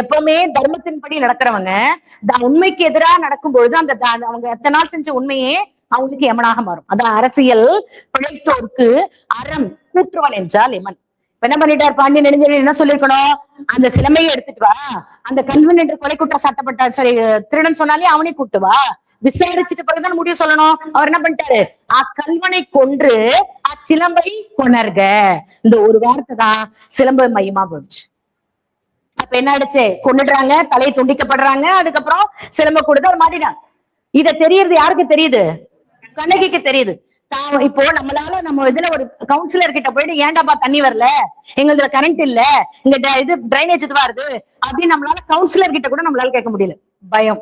எப்பவுமே தர்மத்தின்படி நடக்கிறவங்க, உண்மைக்கு எதிராக நடக்கும் பொழுது அந்த அவங்க எத்தனை நாள் செஞ்ச உண்மையே அவங்களுக்கு எமனாக மாறும். அதான் அரசியல் பிழைத்தோருக்கு அறம் கூற்றுவன் என்றால் எமன். என்ன பண்ணிட்டார் பாண்டியன் நெடுஞ்செழியன்? என்ன சொல்லிருக்கணும், அந்த சிலமையை எடுத்துட்டு வா, அந்த கல்வன் என்று கொலை குற்றம் சாட்டப்பட்ட சரி திருடன் சொன்னாலே அவனை கூட்டு வா, விசாரிச்சுட்டு பிறகுதான் முடிவு சொல்லணும். அவர் என்ன பண்ணிட்டாரு, அக்கல்வனை கொன்று அச்சிலம்பை கொணர்க. இந்த ஒரு வார்த்தை தான் சிலம்பு மையமா போயிடுச்சு. அப்ப என்ன ஆயிடுச்சு, கொண்டுடுறாங்க, தலையை துண்டிக்கப்படுறாங்க. அதுக்கப்புறம் சிலம்ப கொடுத்து அவர் மாட்டிட்டாங்க. இத தெரியறது யாருக்கு தெரியுது? கண்ணகிக்கு தெரியுது. இப்போ நம்மளால நம்ம இதுல ஒரு கவுன்சிலர் கிட்ட போயிட்டு ஏண்டாப்பா தண்ணி வரல, எங்களுக்கு கரண்ட் இல்ல, இங்க இது டிரைனேஜ் இதுவா இருக்கு அப்படின்னு நம்மளால கவுன்சிலர் கிட்ட கூட நம்மளால கேட்க முடியல, பயம்.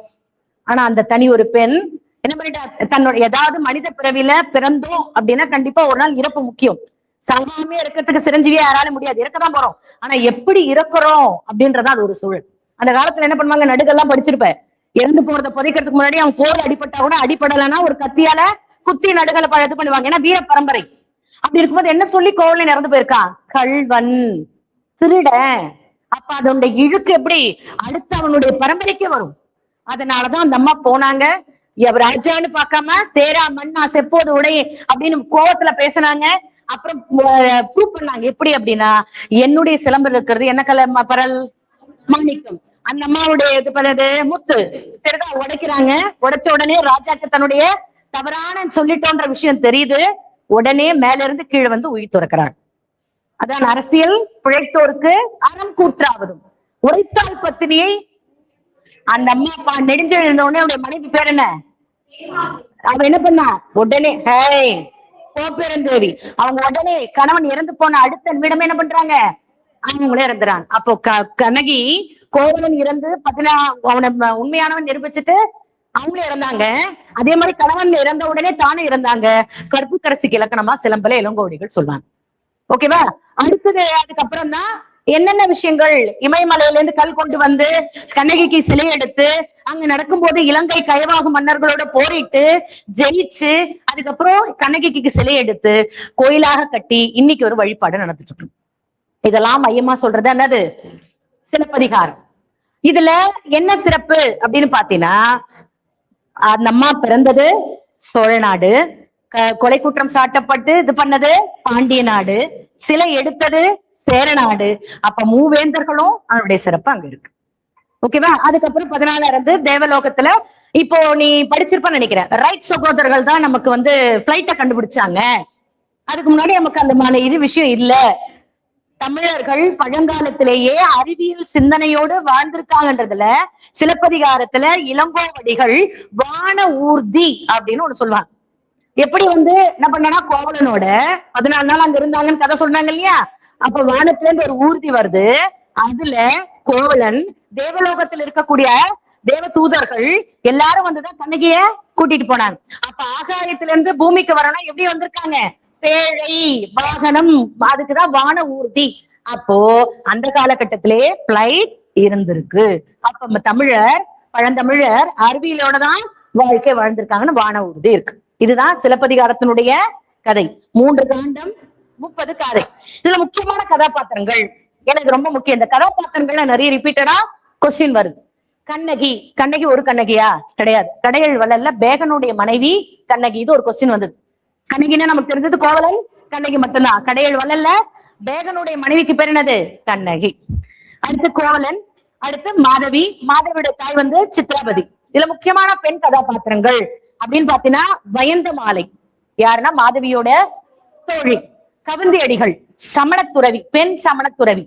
ஆனா அந்த தனி ஒரு பெண் என்ன பண்ணிட்டா, தன்னோட ஏதாவது மனித பிறவில பிறந்தோம் அப்படின்னா கண்டிப்பா ஒரு நாள் இறப்பு முக்கியம். சாகாமே இருக்கிறதுக்கு சிரஞ்சீவியா யாரால முடியாது, இறக்கதான் போறோம். ஆனா எப்படி இறக்குறோம் அப்படின்றதா அது ஒரு சூழல். அந்த காலத்துல என்ன பண்ணுவாங்க, நடுகெல்லாம் படிச்சிருப்ப, இறந்து போறத புதைக்கிறதுக்கு முன்னாடி அவங்க போர் அடிப்பட்டா கூட அடிப்படலைன்னா ஒரு கத்தியால குத்தி நடுகளை இது பண்ணுவாங்க. ஏன்னா வீர பரம்பரை. அப்படி இருக்கும்போது என்ன சொல்லி கோவலன் இறந்து போயிருக்கான், கள்வன், திருட. அப்ப அதனுடைய இழுக்கு எப்படி அடுத்து அவனுடைய பரம்பரைக்கே வரும். அதனாலதான் அந்த அம்மா போனாங்க. ராஜான்னு பார்க்காம தேரா மண்ணா செப்போது உடைய அப்படின்னு கோவத்துல பேசினாங்க. அப்புறம் ப்ரூவ் பண்ணாங்க. எப்படி அப்படின்னா, என்னுடைய சிலம்பில் இருக்கிறது என்ன கலர் பரல், மாணிக்கம். அந்த அம்மாவுடைய இது பண்ணது முத்து. தெரியுதா, உடைக்கிறாங்க. உடைச்ச உடனே ராஜாக்கு தன்னுடைய தவறான சொல்லிட்டோன்ற விஷயம் தெரியுது. உடனே மேல இருந்து கீழே வந்து உயிர் துறக்கிறார். அதான் அரசியல் பிழைத்தோருக்கு அறம் கூற்றாவதும். உரைத்தாள் பத்தினியை அந்த அம்மா நெடுஞ்செழியன் உடைய மனைவி பேர் என்ன, அவ என்ன பண்ணா, உடனே கோப்பெருந்தேவி. அவங்க உடனே கணவன் இறந்து போன அடுத்த நிமிடமே என்ன பண்றாங்க, அவங்களே இறந்துறாங்க. அப்போ கண்ணகி கோவலன் இறந்து அவனை உண்மையானவன் நிரூபிச்சுட்டு அவங்களும் இறந்தாங்க. அதே மாதிரி கணவன் இறந்த உடனே தானே இறந்தாங்க. கற்புக்கரசிக்கு இலக்கணமா சிலம்பல இளங்கோவடிகள் சொல்லுவாங்க. ஓகேவா? அடுத்தது அதுக்கப்புறம் தான் என்னென்ன விஷயங்கள், இமயமலையில இருந்து கல் கொண்டு வந்து கண்ணகிக்கு சிலை எடுத்து அங்க நடக்கும்போது இலங்கை கயவாகு மன்னர்களோட போரிட்டு ஜெயிச்சு அதுக்கப்புறம் கண்ணகிக்கு சிலை எடுத்து கோயிலாக கட்டி இன்னைக்கு ஒரு வழிபாடு நடந்துட்டு இருக்கு. இதெல்லாம் மையமா சொல்றது என்னது? சிலப்பதிகாரம். இதுல என்ன சிறப்பு அப்படின்னு பாத்தீங்கன்னா, அந்த அம்மா பிறந்தது சோழ நாடு, கொலை குற்றம் சாட்டப்பட்டு இது பண்ணது பாண்டிய நாடு, சிலை எடுத்தது சேர நாடு. அப்ப மூவேந்தர்களும் அதனுடைய சிறப்பு அங்க இருக்கு. ஓகேவா? அதுக்கப்புறம் 14 இருந்து தேவலோகத்துல இப்போ நீ படிச்சிருப்பன்னு நினைக்கிறேன், ரைட் சகோதரர்கள் தான் நமக்கு வந்து பிளைட்ட கண்டுபிடிச்சாங்க. அதுக்கு முன்னாடி நமக்கு அந்த இது விஷயம் இல்ல. தமிழர்கள் பழங்காலத்திலேயே அறிவியல் சிந்தனையோடு வாழ்ந்திருக்காங்கன்றதுல சிலப்பதிகாரத்துல இளங்கோவடிகள் வான ஊர்தி அப்படின்னு ஒண்ணு சொல்லுவாங்க. எப்படி வந்து என்ன பண்ணா, கோவலனோட 14 நாள் அங்க இருந்தாங்கன்னு கதை சொன்னாங்க இல்லையா? அப்ப வானத்துல இருந்து ஒரு ஊர்தி வருது. அதுல கோவலன் தேவலோகத்தில் இருக்கக்கூடிய தேவ தூதர்கள் எல்லாரும் வந்துதான் கண்ணகிய கூட்டிட்டு போனாங்க. அப்ப ஆகாயத்துல இருந்து பூமிக்கு வரணும் எப்படி வந்திருக்காங்க? பேழை வாகனம், அதுக்குதான் வான ஊர்தி. அப்போ அந்த காலகட்டத்திலே பிளைட் இருந்திருக்கு. அப்ப தமிழர் பழந்தமிழர் அறிவியலோட தான் வாழ்க்கை வாழ்ந்திருக்காங்கன்னு வான ஊர்தி இருக்கு. இதுதான் சிலப்பதிகாரத்தினுடைய கதை. 3 காண்டம் 30 கதை. இதுல முக்கியமான கதாபாத்திரங்கள் எனக்கு ரொம்ப முக்கியம். இந்த கதாபாத்திரங்கள் நிறைய ரிப்பீட்டடா கொஸ்டின் வருது. கண்ணகி ஒரு கண்ணகியா? கிடையாது. கடையல் வள்ளல்ல பேகனுடைய மனைவி கண்ணகி. இது ஒரு கொஸ்டின் வந்தது. கண்ணகின்னா நமக்கு தெரிஞ்சது கோவலன் கண்ணகி மட்டும்தான். கடையல் வள்ளல்ல பேகனுடைய மனைவிக்கு பேர் என்னது? கண்ணகி. அடுத்து கோவலன், அடுத்து மாதவி, மாதவியோட தாய் வந்து சித்ராபதி. இதுல முக்கியமான பெண் கதாபாத்திரங்கள் அப்படின்னு பாத்தீங்கன்னா வயந்த மாலை யாருன்னா மாதவியோட தோழி. கவுந்தி அடிகள் சமணத்துறவி, பெண் சமணத்துறவி.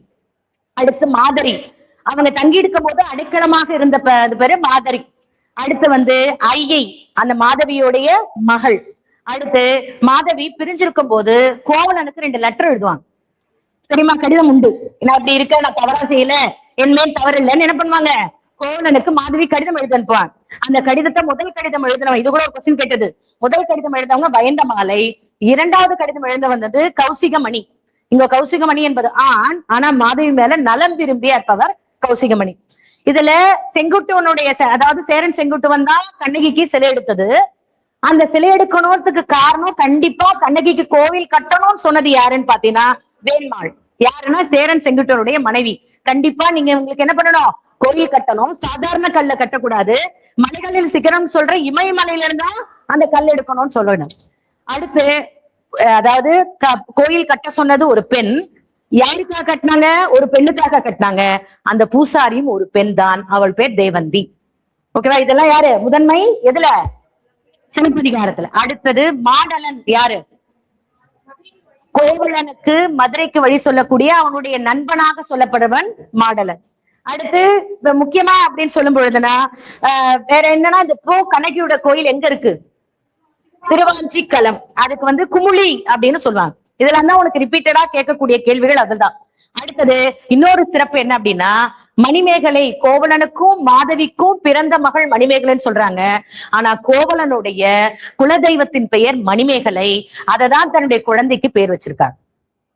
அடுத்து மாதரி, அவங்க தங்கி இருக்கும் போது அடைக்கலமாக இருந்த பேரு மாதரி. அடுத்து வந்து ஐயை, அந்த மாதவியோடைய மகள். அடுத்து மாதவி பிரிஞ்சிருக்கும் போது கோவலனுக்கு 2 லெட்டர் எழுதுவாங்க. தெரியுமா? கடிதம் உண்டு. நான் இப்படி இருக்க, நான் தவறா செய்யல, என் மேல் தவறு இல்லைன்னு என்ன பண்ணுவாங்க, கோவலனுக்கு மாதவி கடிதம் எழுதி அனுப்புவாங்க. அந்த கடிதத்தை முதல் கடிதம் எழுதினவன், இது கூட ஒரு கொஸ்டின் கேட்டது, முதல் கடிதம் எழுந்தவங்க வயந்த மாலை, 2வது கடிதம் எழுத வந்தது கௌசிகமணி. இங்க கௌசிகமணி என்பது ஆண், ஆனா மாதவி மேல நலம் விரும்பி இருப்பவர் கௌசிகமணி. இதுல செங்குட்டுவனுடைய, அதாவது சேரன் செங்குட்டுவன் தான் கண்ணகிக்கு சிலை எடுத்தது. அந்த சிலை எடுக்கணும்றதுக்கு காரணம், கண்டிப்பா கண்ணகிக்கு கோவில் கட்டணும்னு சொன்னது யாருன்னு பாத்தீங்கன்னா வேண்மாள். யாருன்னா சேரன் செங்குட்டுவனுடைய மனைவி. கண்டிப்பா நீங்க உங்களுக்கு என்ன பண்ணணும், கோயில் கட்டணும். சாதாரண கல்ல கட்டக்கூடாது. மலைகளில் சிகரம் சொல்ற இமயமலையில இருந்தா அந்த கல் எடுக்கணும்னு சொல்லணும். அடுத்து அதாவது கோயில் கட்ட சொன்னது ஒரு பெண். யாருக்காக கட்டினாங்க? ஒரு பெண்ணுக்காக கட்டினாங்க. அந்த பூசாரியும் ஒரு பெண் தான். அவள் பேர் தேவந்தி. ஓகேவா? இதெல்லாம் யாரு முதன்மை? எதுல? சிலப்பதிகாரத்துல. அடுத்தது மாடலன் யாரு? கோவலனுக்கு மதுரைக்கு வழி சொல்லக்கூடிய அவனுடைய நண்பனாக சொல்லப்படுவன் மாடலன். அடுத்து முக்கியமா அப்படின்னு சொல்லும் பொழுதுனா வேற என்னன்னா, இந்த கண்ணகியோட கோயில் எங்க இருக்கு? திருவாஞ்சிக்களம். அதுக்கு வந்து குமுளி அப்படின்னு சொல்லுவாங்க. இதெல்லாம் தான் உனக்கு ரிப்பீட்டடா கேட்கக்கூடிய கேள்விகள். அதுதான். அடுத்தது இன்னொரு சிறப்பு என்ன அப்படின்னா, மணிமேகலை, கோவலனுக்கும் மாதவிக்கும் பிறந்த மகள் மணிமேகலைன்னு சொல்றாங்க. ஆனா கோவலனுடைய குலதெய்வத்தின் பெயர் மணிமேகலை. அததான் தன்னுடைய குழந்தைக்கு பேர் வச்சிருக்காங்க.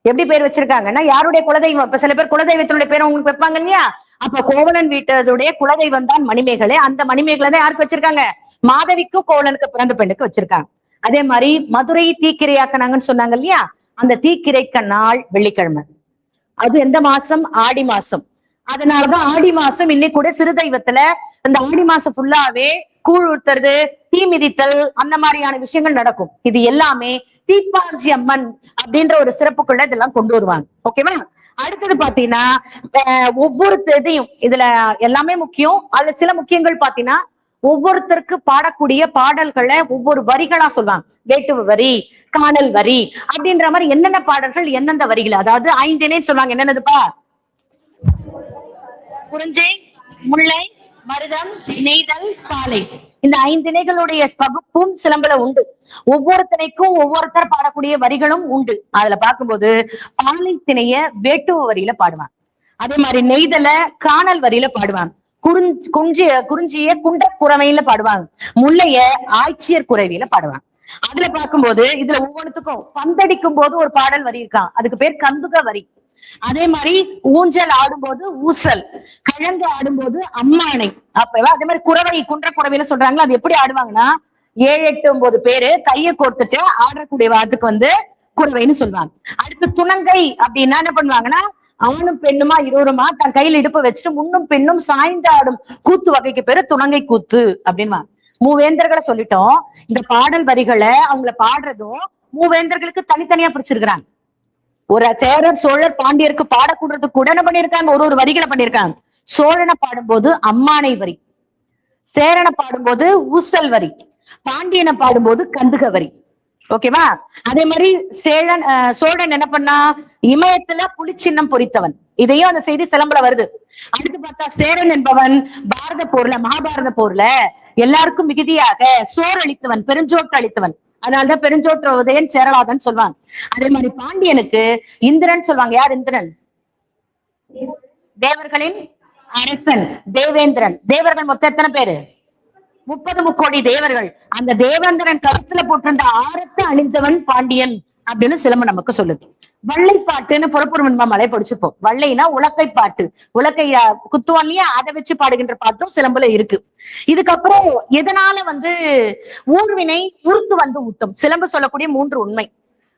எப்படி பேர் வச்சிருக்காங்கன்னா, யாருடைய குலதெய்வம்? இப்ப சில பேர் குலதெய்வத்தினுடைய பேர் உங்களுக்கு வைப்பாங்க இல்லையா? அப்ப கோவலன் வீட்டதுடைய குலதெய்வம் தான் மணிமேகலை. அந்த மணிமேகலை தான் யாருக்கு வச்சிருக்காங்க? மாதவிக்கும் கோவலனுக்கு பிறந்த பெண்ணுக்கு வச்சிருக்காங்க. அதே மாதிரி மதுரை தீக்கிரையாக்கினாங்கன்னு சொன்னாங்க இல்லையா? அந்த தீக்கிரைக்க நாள் வெள்ளிக்கிழமை. அது எந்த மாசம்? ஆடி மாசம். அதனாலதான் ஆடி மாசம் இன்னைக்கு கூட சிறு தெய்வத்துல இந்த ஆடி மாசம் ஃபுல்லாவே கூழ் ஊத்துறது, தீ மிதித்தல், அந்த மாதிரியான விஷயங்கள் நடக்கும். இது எல்லாமே தீப்பாஞ்சி அம்மன் அப்படின்ற ஒரு சிறப்புக்குள்ள இதெல்லாம் கொண்டு வருவாங்க. ஓகேவா? அடுத்தது பாத்தீங்கன்னா ஒவ்வொரு தேதியும் இதுல எல்லாமே முக்கியம். அதுல சில முக்கியங்கள் பாத்தீங்கன்னா, ஒவ்வொருத்தருக்கு பாடக்கூடிய பாடல்களை ஒவ்வொரு வரிகளா சொல்லுவாங்க. வேட்டுவ வரி, காணல் வரி அப்படின்ற மாதிரி என்னென்ன பாடல்கள் எந்தெந்த வரிகள், அதாவது 5 சொல்லுவாங்க. என்னென்னதுப்பா? குறிஞ்சி, முல்லை, மருதம், நெய்தல், பாலை. இந்த 5 பகுப்பும் சிலம்புல உண்டு. ஒவ்வொரு திணைக்கும் ஒவ்வொருத்தர் பாடக்கூடிய வரிகளும் உண்டு. அதுல பார்க்கும்போது பாலை திணைய வேட்டுவ வரியில பாடுவான். அதே மாதிரி நெய்தல காணல் வரியில பாடுவான். குறிஞ்சிய குன்ற குறவையில பாடுவாங்க, முல்லைய ஆய்ச்சியர் குறவியில பாடுவாங்க. அதுல பார்க்கும்போது இதுல ஒவ்வொன்றுத்துக்கும் பந்தடிக்கும் போது ஒரு பாடல் வரி இருக்கான், அதுக்கு பேர் கந்துக வரி. அதே மாதிரி ஊஞ்சல் ஆடும்போது ஊசல், கிழங்கு ஆடும்போது அம்மானை. அப்ப அதே மாதிரி குறவை குன்ற குறவையில சொல்றாங்களா, அது எப்படி ஆடுவாங்கன்னா 7 8 9 பேரு கையை கோர்த்துட்டு ஆடக்கூடிய வாரத்துக்கு குறவைன்னு சொல்லுவாங்க. அடுத்து துணங்கை அப்படின்னா என்ன பண்ணுவாங்கன்னா, ஆணும் பெண்ணுமா இருவருமா தன் கையில் இடுப்பு வச்சுட்டு முன்னும் பெண்ணும் சாய்ந்து ஆடும் கூத்து வகைக்கு பேரு துணங்கை கூத்து அப்படின்னு. மூவேந்தர்களை சொல்லிட்டோம். இந்த பாடல் வரிகளை அவங்கள பாடுறதும் மூவேந்தர்களுக்கு தனித்தனியா பிரிச்சிருக்கிறாங்க. ஒரு சேரர் சோழர் பாண்டியருக்கு பாடக்கூடறதுக்கு கூட என்ன பண்ணிருக்காங்க, ஒரு வரிகளை பண்ணிருக்காங்க. சோழனை பாடும்போது அம்மானை வரி, சேரனை பாடும்போது ஊசல் வரி, பாண்டியனை பாடும்போது கந்துக வரி. ஓகேவா? அதே மாதிரி சோழன் என்ன பண்ணா, இமயத்துல புலிச்சின்னம் பொறித்தவன். இதையும் அந்த செய்தி சிலம்புல வருது. அடுத்து பார்த்தா சேரன் என்பவன் பாரத போர்ல மகாபாரத போர்ல எல்லாருக்கும் மிகுதியாக சோர் அளித்தவன், பெருஞ்சோற்று அளித்தவன். அதனாலதான் பெருஞ்சோற்று உதயன் சேரலாதன் சொல்லுவாங்க. அதே மாதிரி பாண்டியனுக்கு இந்திரன் சொல்லுவாங்க. யார் இந்திரன்? தேவர்களின் அரசன், தேவேந்திரன். தேவர்கள் மொத்தம் எத்தனை பேரு? 30 முக்கோடி தேவர்கள். அந்த தேவேந்திரன் கருத்துல போட்டிருந்த ஆரத்தை அணிந்தவன் பாண்டியன் அப்படின்னு சிலம்பு நமக்கு சொல்லுது. வள்ளைப்பாட்டுன்னு புறப்புறம் மலை படிச்சுப்போம். வள்ளைனா உலக்கை பாட்டு, உலக்கை குத்துவான் இல்லையா, அதை வச்சு பாடுகின்ற பாட்டும் சிலம்புல இருக்கு. இதுக்கப்புறம் எதனால ஊர்வினை உருத்து ஊட்டும்? சிலம்பு சொல்லக்கூடிய 3 உண்மை.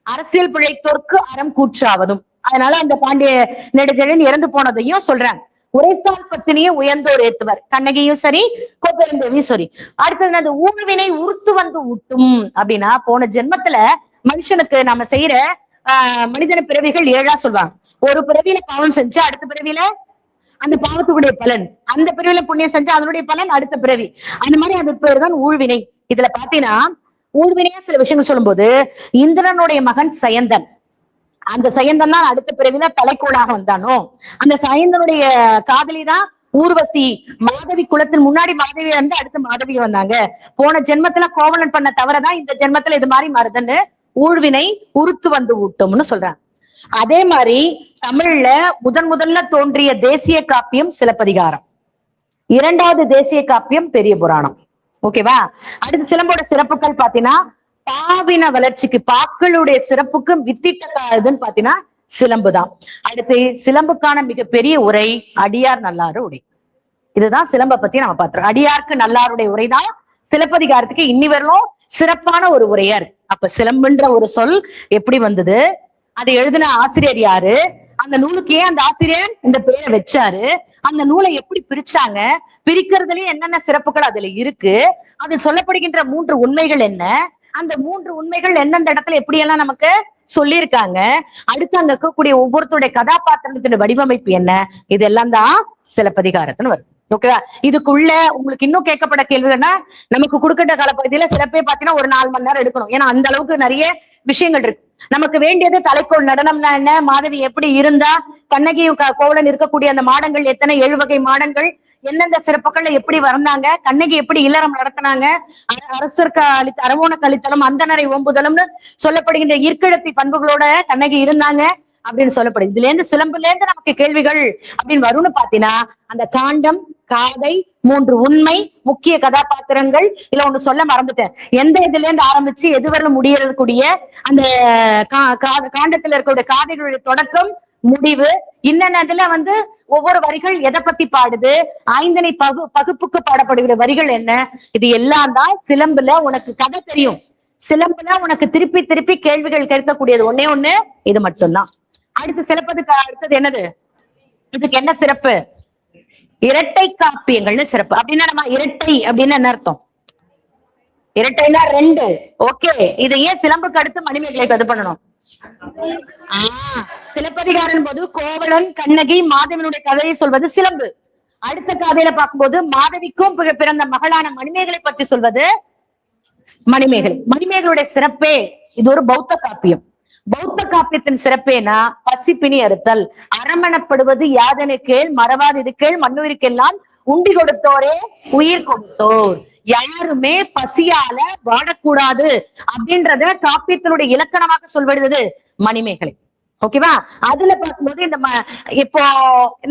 அரசியல் பிழைத்தோர்க்கு அறம் கூற்றாவதும். அதனால அந்த பாண்டிய நெடுஞ்செழியன் இறந்து போனதையும் சொல்றாங்க. உரைசால் பத்தினியும் உயர்ந்தோர் ஏத்துவர், கண்ணகியும் சரி கோப்பெருந்தேவியும் சரி. அடுத்தது அந்த ஊழ்வினை உருத்து ஊட்டும் அப்படின்னா, போன ஜென்மத்துல மனுஷனுக்கு நம்ம செய்யற மனிதன பிறவிகள் 7ஆ சொல்லுவாங்க. ஒரு பிறவியில பாவம் செஞ்சு அடுத்த பிறவியில அந்த பாவத்துடைய பலன், அந்த பிறவியில புண்ணியம் செஞ்சு அதனுடைய பலன் அடுத்த பிறவி. அந்த மாதிரி அது பேர் தான் ஊழ்வினை. இதுல பாத்தீங்கன்னா ஊழ்வினையா சில விஷயங்கள் சொல்லும் போது, இந்திரனுடைய மகன் சயந்தன், அந்த சயந்தன் தான் அடுத்த பிறவில தலைக்கோளாக வந்தானோ. அந்த சயந்தனுடைய காதலிதான் ஊர்வசி. மாதவி குலத்தின் முன்னாடி மாதவி அடுத்த மாதவி வந்தாங்க. போன ஜென்மத்துல கோவலன் பண்ண தவறதான் இந்த ஜென்மத்துல இது மாதிரி மாறுதுன்னு ஊழ்வினை உருத்து ஊட்டும்னு சொல்றாங்க. அதே மாதிரி தமிழ்ல முதல்ல தோன்றிய தேசிய காப்பியம் சிலப்பதிகாரம், 2வது தேசிய காப்பியம் பெரிய புராணம். ஓகேவா? அடுத்து சிலம்போட சிறப்புகள் பாத்தீங்கன்னா, பாவின வளர்ச்சிக்கு பாக்களுடைய சிறப்புக்கு வித்திட்ட பாத்தீங்கன்னா சிலம்புதான். அடுத்து சிலம்புக்கான மிகப்பெரிய உரை அடியார் நல்லாறு உரை. இதுதான் சிலம்ப பத்தி நம்ம பாத்துறோம். அடியாருக்கு நல்லாருடைய உரைதான் சிலப்பதிகாரத்துக்கு இன்னி வரலும் சிறப்பான ஒரு உரையா இருக்கு. அப்ப சிலம்புன்ற ஒரு சொல் எப்படி வந்தது, அதை எழுதின ஆசிரியர் யாரு, அந்த நூலுக்கு ஏன் அந்த ஆசிரியர் இந்த பேரை வச்சாரு, அந்த நூலை எப்படி பிரிச்சாங்க, பிரிக்கிறதுலயே என்னென்ன சிறப்புகள் அதுல இருக்கு, அதில் சொல்லப்படுகின்ற 3 உண்மைகள் என்ன, அந்த 3 உண்மைகள் எந்தெந்த இடத்துல எப்படியெல்லாம் நமக்கு சொல்லியிருக்காங்க, அடுத்து அங்க இருக்கக்கூடிய ஒவ்வொருத்தருடைய கதாபாத்திரத்தின் வடிவமைப்பு என்ன, இதெல்லாம் தான் சிலப்பதிகாரத்துன்னு வரும். ஓகேவா? இதுக்குள்ள உங்களுக்கு இன்னும் கேட்கப்பட கேள்வின்னா, நமக்கு கொடுக்கின்ற காலப்பகுதியில சில பேர் பாத்தீங்கன்னா ஒரு 4 மணி நேரம் எடுக்கணும். ஏன்னா அந்த அளவுக்கு நிறைய விஷயங்கள் இருக்கு. நமக்கு வேண்டியது தலைக்கோள் நடனம்னா என்ன, மாதவி எப்படி இருந்தா, கண்ணகியும் கோவலன் இருக்கக்கூடிய அந்த மாடங்கள் எத்தனை, 7 வகை மாடங்கள், எந்தெந்த சிறப்புகள்ல எப்படி வந்தாங்க, கண்ணகி எப்படி இல்லறம் நடத்தினாங்க, அரசருக்கு அரவோண கலித்தலம் அந்தனரை ஓம்புதலம்னு சொல்லப்படுகின்ற ஈர்க்கிழத்தி பண்புகளோட கண்ணகி இருந்தாங்க அப்படின்னு சொல்லப்படுது. இதுல இருந்து சிலம்புல இருந்து நமக்கு கேள்விகள் அப்படின்னு வரும்னு பாத்தீங்கன்னா, அந்த காண்டம், காதை, 3 உண்மை, முக்கிய கதாபாத்திரங்கள், இல்ல ஒண்ணு சொல்ல மறந்துட்டேன், எந்த இதுல இருந்து ஆரம்பிச்சு எதுவரை முடியறதுக்கூடிய அந்த காண்டத்துல இருக்கக்கூடிய காதைகளுடைய தொடக்கம் முடிவு, இன்னதுல ஒவ்வொரு வரிகள் எதை பத்தி பாடுது, ஐந்தனை பகுப்புக்கு பாடப்படுகிற வரிகள் என்ன, இது எல்லாம் தான் சிலம்புல உனக்கு கதை தெரியும். சிலம்புல உனக்கு திருப்பி திருப்பி கேள்விகள் கேட்கக்கூடியது ஒன்னே ஒண்ணு இது மட்டும்தான். அடுத்து சிலப்பதுக்கு அடுத்தது என்னது, இதுக்கு என்ன சிறப்பு, இரட்டை காப்பியங்கள்னு சிறப்பு. அப்படின்னா நம்ம இரட்டை அப்படின்னு என்ன அர்த்தம், இரட்டைனா 2. ஓகே, இது ஏன் சிலம்புக்கு அடுத்து மணிமேகலை இது பண்ணணும்? சிலப்பதிகாரம் போது கோவலன் கண்ணகி மாதவனுடைய கதையை சொல்வது சிலம்பு. அடுத்த கதையில பார்க்கும்போது மாதவிக்கும் பிறந்த மகளான மணிமேகலை பற்றி சொல்வது மணிமேகலை. மணிமேகலுடைய சிறப்பே இது ஒரு பௌத்த காப்பியம். பௌத்த காப்பியத்தின் சிறப்பேனா பசிப்பினி அறுத்தல், அரமணப்படுவது யாதனை கேள் மறவாது இது கேள் மண்ணுயிருக்கெல்லாம் உண்டி கொடுத்தோரே உயிர் கொடுத்தோர். யாருமே பசியால வாடக்கூடாது அப்படின்றத காப்பியத்தினுடைய இலக்கணமாக சொல்வது மணிமேகலை. ஓகேவா? அதுல பார்க்கும்போது இந்த இப்போ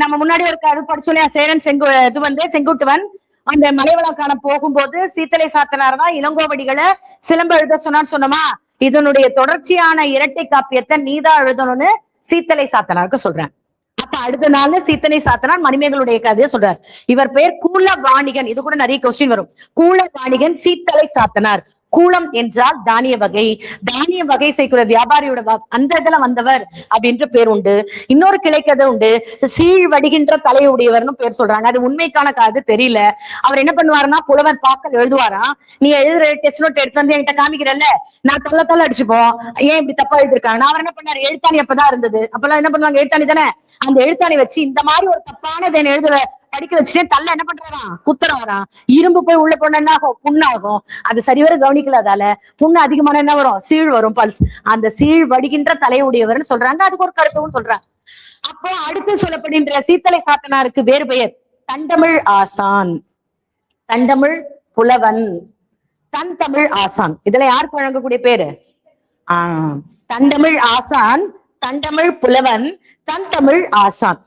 நம்ம முன்னாடி ஒரு கரு படிச்சோம் இல்லையா, சேரன் செங்குட்டுவன் அந்த மலைவளம் காண போகும்போது சீத்தலை சாத்தனார் தான் இளங்கோவடிகளை சிலம்பு எழுத சொன்னான்னு சொன்னோமா. இதனுடைய தொடர்ச்சியான இரட்டை காப்பியத்தை நீதா எழுதணும்னு சீத்தலை சாத்தனாருக்கு சொல்றேன். அப்ப அடுத்த நாள் சீத்தலை சாத்தனார் மணிமேகலுடைய கதையை சொல்றார். இவர் பெயர் கூல வாணிகன். இது கூட நிறைய கொஸ்டின் வரும். கூல வாணிகன் சீத்தலை சாத்தனார். கூலம் என்றால் தானிய வகை, தானிய வகை செய்கிற வியாபாரியோட அந்த இதுல வந்தவர் அப்படின்ற பேர் உண்டு. இன்னொரு கிளைக்கதை உண்டு, சீழ் வடிகின்ற தலையுடையவர்னு பேர் சொல்றாங்க. அது உண்மைக்கான காது தெரியல. அவர் என்ன பண்ணுவாருன்னா புலவர் பாக்கல் எழுதுவாராம். நீ எழுதுற டெஸ்ட் நோட் எடுத்து வந்து என்கிட்ட காமிக்கிறல்ல, நான் தள்ள அடிச்சுப்போம், ஏன் இப்படி தப்பா எழுதிருக்காங்க. அவர் என்ன பண்ணாரு, எழுத்தாணி அப்பதான் இருந்தது. அப்பெல்லாம் என்ன பண்ணுவாங்க, எழுத்தாணி தானே, அந்த எழுத்தாணி வச்சு இந்த மாதிரி ஒரு தப்பானதை எழுதுற படிக்க வச்சுட்டே தள்ள என்ன பண்றாராம், குத்துறாராம். இரும்பு போய் உள்ள போன என்ன ஆகும், புண்ணாகும். அது சரிவர கவனிக்கல, அதால புண்ணு அதிகமான என்ன வரும், சீழ் வரும், பல்ஸ். அந்த சீழ் வடிகின்ற தலையுடையவர்னு சொல்றாங்க. அதுக்கு ஒரு கருத்தும் சொல்றாங்க. அப்போ அடுத்து சொல்லப்படுகின்ற சீத்தலை சாத்தனாருக்கு வேறு பெயர் தண்டமிழ் ஆசான், தண்டமிழ் புலவன், தன் தமிழ் ஆசான். இதுல யாருக்கு வழங்கக்கூடிய பேரு? தண்டமிழ் ஆசான், தண்டமிழ் புலவன், தன் தமிழ் ஆசான்.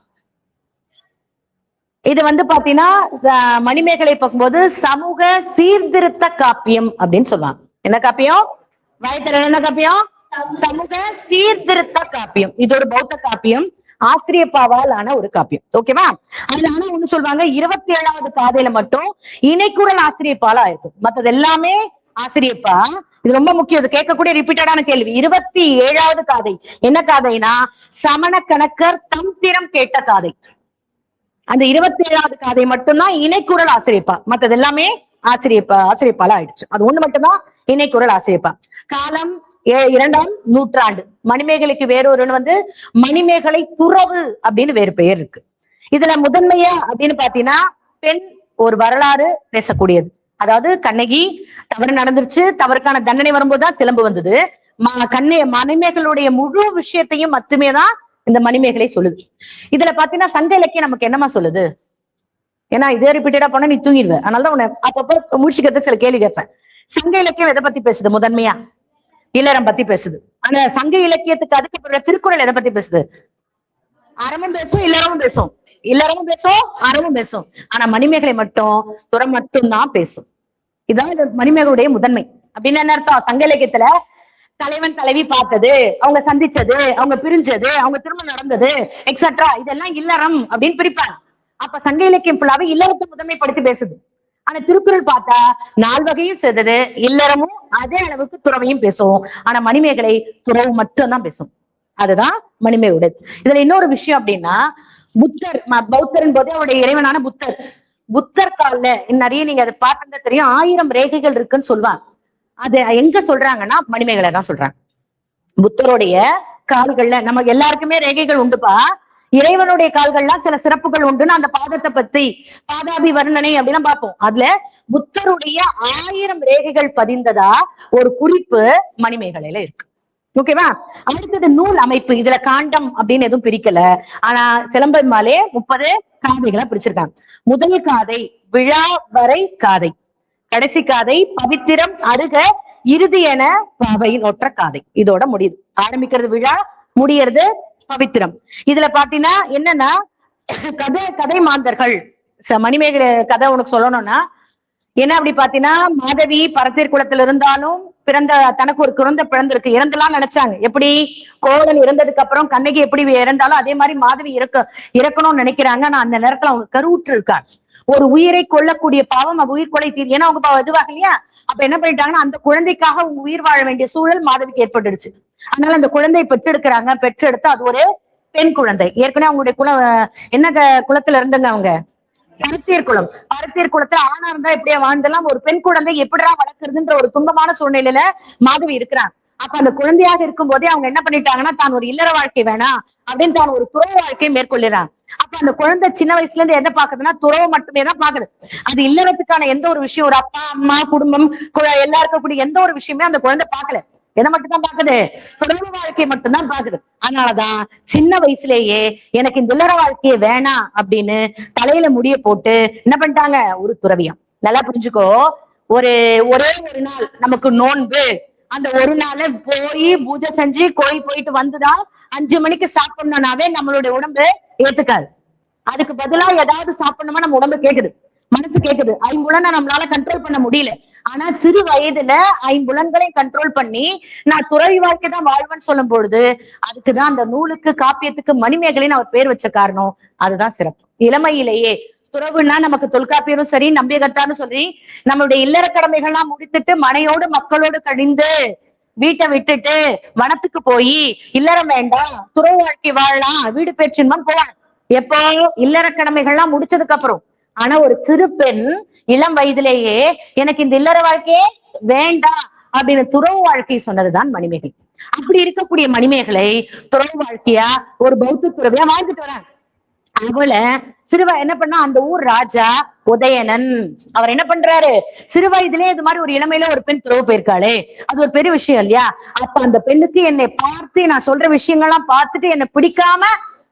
இது பாத்தீங்கன்னா மணிமேகலை பார்க்கும்போது சமூக சீர்திருத்த காப்பியம் அப்படின்னு சொல்லுவாங்க. என்ன காப்பியம்? வயத்தர என்ன காப்பியம்? சமூக சீர்திருத்த காப்பியம். இது ஒரு பௌத்த காப்பியம், ஆசிரியப்பாவால் ஆன ஒரு காப்பியம். ஓகேவா? அதுல ஆனா ஒண்ணு சொல்லுவாங்க, 27வது காதையில மட்டும் இணைக்குறள் ஆசிரியப்பாலா இருக்கும், மற்றது எல்லாமே ஆசிரியப்பா. இது ரொம்ப முக்கியம், இது கேட்கக்கூடிய ரிப்பீட்டடான கேள்வி. 27வது காதை என்ன காதைனா சமண கணக்கர் தம் திறம் கேட்ட காதை. அந்த 27வது காதை மட்டும்தான் இணைக்குறள் ஆசிரியப்பா, மற்றது எல்லாமே ஆசிரியப்பால ஆயிடுச்சு. அது ஒண்ணு மட்டும்தான் இணைக்குறள் ஆசிரியப்பா. காலம் 2ஆம் நூற்றாண்டு. மணிமேகலைக்கு வேறொரு மணிமேகலை துறவு அப்படின்னு வேறு பெயர் இருக்கு. இதுல முதன்மையா அப்படின்னு பாத்தீங்கன்னா பெண் ஒரு வரலாறு பேசக்கூடியது. அதாவது கண்ணகி தவறு நடந்துருச்சு, தவறுக்கான தண்டனை வரும்போதுதான் சிலம்பு வந்தது. மணிமேகலுடைய முழு விஷயத்தையும் மட்டுமே தான் இந்த மணிமேகலை சொல்லுது. இதுல பாத்தீங்கன்னா சங்க இலக்கியம் நமக்கு என்னமா சொல்லுது? ஏன்னா இதே ரிப்பீட்டடா போனா நீ தூங்கிடுவேன், அதனாலதான் உன்னை அப்பப்ப முடிச்சுக்கிறதுக்கு சில கேள்வி கேட்பேன். சங்க இலக்கியம் எதை பத்தி பேசுது? முதன்மையா இல்லறம் பத்தி பேசுது. ஆனா சங்க இலக்கியத்துக்கு அதுக்கு திருக்குறள் எதை பத்தி பேசுது? அறமும் பேசும், இல்லறமும் பேசும். இல்லறமும் பேசும், அறமும் பேசும். ஆனா மணிமேகலை மட்டும் துறம் மட்டும்தான் பேசும். இதான் மணிமேகலுடைய முதன்மை. அப்படின்னு என்ன அர்த்தம்? சங்க இலக்கியத்துல தலைவன் தலைவி பார்த்தது, அவங்க சந்திச்சது, அவங்க பிரிஞ்சது, அவங்க திருமணம் நடந்தது, எக்ஸெட்ரா, இதெல்லாம் இல்லறம் அப்படின்னு பிரிப்பாங்க. அப்ப சங்க இலக்கியம் ஃபுல்லாவே இல்லறத்தை முதன்மைப்படுத்தி பேசுது. ஆனா திருக்குறள் பார்த்தா 4 வகையும் சேர்ந்தது, இல்லறமும் அதே அளவுக்கு துறவையும் பேசும். ஆனா மணிமேகலை துறவு மட்டும் தான் பேசும். அதுதான் மணிமேகலை. இதுல இன்னொரு விஷயம் அப்படின்னா, புத்தர் பௌத்தரின் போதே அவருடைய இறைவனான புத்தர் கால்ல நிறைய நீங்க அதை பார்த்தா தெரியும், 1000 ரேகைகள் இருக்குன்னு சொல்லுவாங்க. அது எங்க சொல்றாங்கன்னா மணிமேகலை தான் சொல்றாங்க. புத்தருடைய கால்கள்ல நமக்கு எல்லாருக்குமே ரேகைகள் உண்டுப்பா, இறைவனுடைய கால்கள்லாம் சில சிறப்புகள் உண்டுன்னு அந்த பாதத்தை பத்தி பாதாபி வர்ணனை அப்படிலாம் பார்ப்போம். அதுல புத்தருடைய 1000 ரேகைகள் பதிந்ததா ஒரு குறிப்பு மணிமேகலையில இருக்கு. ஓகேவா? அடுத்தது நூல் அமைப்பு. இதுல காண்டம் அப்படின்னு எதுவும் பிரிக்கல. ஆனா சிலம்பெருமாளே 30 காதைகளா பிரிச்சிருக்காங்க. முதல் காதை விழா வரை காதை, கடைசி காதை பவித்திரம் அருக இறுதி என பாவையின் ஒற்ற காதை. இதோட முடியுது. ஆரம்பிக்கிறது விழா, முடியறது பவித்திரம். இதுல பாத்தீங்கன்னா என்னன்னா கதை மாந்தர்கள். மணிமேகலை கதை உனக்கு சொல்லணும்னா என்ன அப்படி பாத்தீங்கன்னா, மாதவி பரத்தீர் குலத்துல இருந்தாலும் பிறந்த தனக்கு ஒரு குழந்தை பிறந்திருக்கு, இறந்தலாம் நினைச்சாங்க. எப்படி கோவலன் இறந்ததுக்கு அப்புறம் கண்ணகி எப்படி இறந்தாலும் அதே மாதிரி மாதவி இறக்கணும்னு நினைக்கிறாங்க. ஆனா அந்த நேரத்துல அவங்க கருவுற்று இருக்காங்க. ஒரு உயிரை கொல்லக்கூடிய பாவம் உயிர் கொலை தீர், ஏன்னா அவங்க இதுவாக இல்லையா. அப்ப என்ன பண்ணிட்டாங்கன்னா அந்த குழந்தைக்காக உயிர் வாழ வேண்டிய சூழல் மாதவிக்கு ஏற்பட்டுடுச்சு. அதனால அந்த குழந்தையை பெற்றெடுக்கிறாங்க. பெற்றெடுத்து அது ஒரு பெண் குழந்தை. ஏற்கனவே அவங்களுடைய குலம் என்ன குலத்துல இருந்தங்க அவங்க? பரத்தியர் குலம். பரத்தியர் குலத்துல ஆணா இருந்தா எப்படியா வாழ்ந்தெல்லாம், ஒரு பெண் குழந்தை எப்படிடா வளர்க்கறதுன்ற ஒரு துன்பமான சூழ்நிலையில மாதவி இருக்கிறாங்க. அப்ப அந்த குழந்தையாக இருக்கும் போதே அவங்க என்ன பண்ணிட்டாங்கன்னா, தான் ஒரு இல்லற வாழ்க்கை வேணாம் அப்படின்னு தான் ஒரு துறவு வாழ்க்கையை மேற்கொள்ளுறாங்க. அப்ப அந்த குழந்தை சின்ன வயசுல இருந்து என்ன பாக்குதுன்னா துறவு மட்டுமே தான் பாக்குது. அது இல்லறத்துக்கான எந்த ஒரு விஷயம், ஒரு அப்பா அம்மா குடும்பம் எல்லாருக்கும் கூடிய எந்த ஒரு விஷயமே அந்த குழந்தை பாக்கல. எதை மட்டும்தான் பாக்குது? துறவு வாழ்க்கையை மட்டும்தான் பாக்குது. அதனாலதான் சின்ன வயசுலேயே எனக்கு இந்த இல்லற வாழ்க்கையை வேணாம் அப்படின்னு தலையில முடிய போட்டு என்ன பண்ணிட்டாங்க, ஒரு துறவியம். நல்லா புரிஞ்சுக்கோ. ஒரே ஒரு நாள் நமக்கு நோன்பு அந்த ஒரு நாள் போய் பூஜை செஞ்சு கோயில் போயிட்டு வந்துதான் 5 மணிக்கு சாப்பிடணும்னாவே நம்மளுடைய உடம்பு ஏத்துக்காது. அதுக்கு பதிலா ஏதாவது சாப்பிடணுமா நம்ம உடம்பு கேக்குது, மனசு கேக்குது. ஐம்புலனை நம்மளால கண்ட்ரோல் பண்ண முடியல. ஆனா சிறு வயதுல ஐம்புலன்களையும் கண்ட்ரோல் பண்ணி நான் துறவி வாழ்க்கை தான் வாழ்வேன்னு சொல்லும் பொழுது அதுக்குதான் அந்த நூலுக்கு காப்பியத்துக்கு மணிமேகலைன்னு அவர் பேர் வச்ச காரணம். அதுதான் சிறப்பு. இளமையிலேயே துறவுன்னா நமக்கு தொல்காப்பியரும் சரி நம்பியகத்தான்னு சொல்லி நம்மளுடைய இல்லற கடமைகள்லாம் முடித்துட்டு மனையோடு மக்களோடு கழிந்து வீட்டை விட்டுட்டு வனத்துக்கு போய் இல்லறம் வேண்டாம் துறவு வாழ்க்கை வாழலாம் வீடு பேச்சின்பான் போவான். எப்போ இல்லற கடமைகள்லாம் முடிச்சதுக்கு அப்புறம். ஆனா ஒரு சிறு பெண் இளம் வயதிலேயே எனக்கு இந்த இல்லற வாழ்க்கையே வேண்டாம் அப்படின்னு துறவு வாழ்க்கை சொன்னதுதான் மணிமேகலை. அப்படி இருக்கக்கூடிய மணிமேகலை துறவு வாழ்க்கையா ஒரு பௌத்த துறவியா வாழ்ந்துட்டு வராங்க. அவளை சிறுவ என்ன பண்ணா அந்த ஊர் ராஜா உதயணன் அவர் என்ன பண்றாரு, சிறு வயதிலே இது மாதிரி ஒரு இளமையில ஒரு பெண் துறவு போயிருக்காளே அது ஒரு பெரிய விஷயம் இல்லையா. அப்ப அந்த பெண்ணுக்கு என்னை பார்த்து நான் சொல்ற விஷயங்கள்லாம் பார்த்துட்டு என்னை பிடிக்காம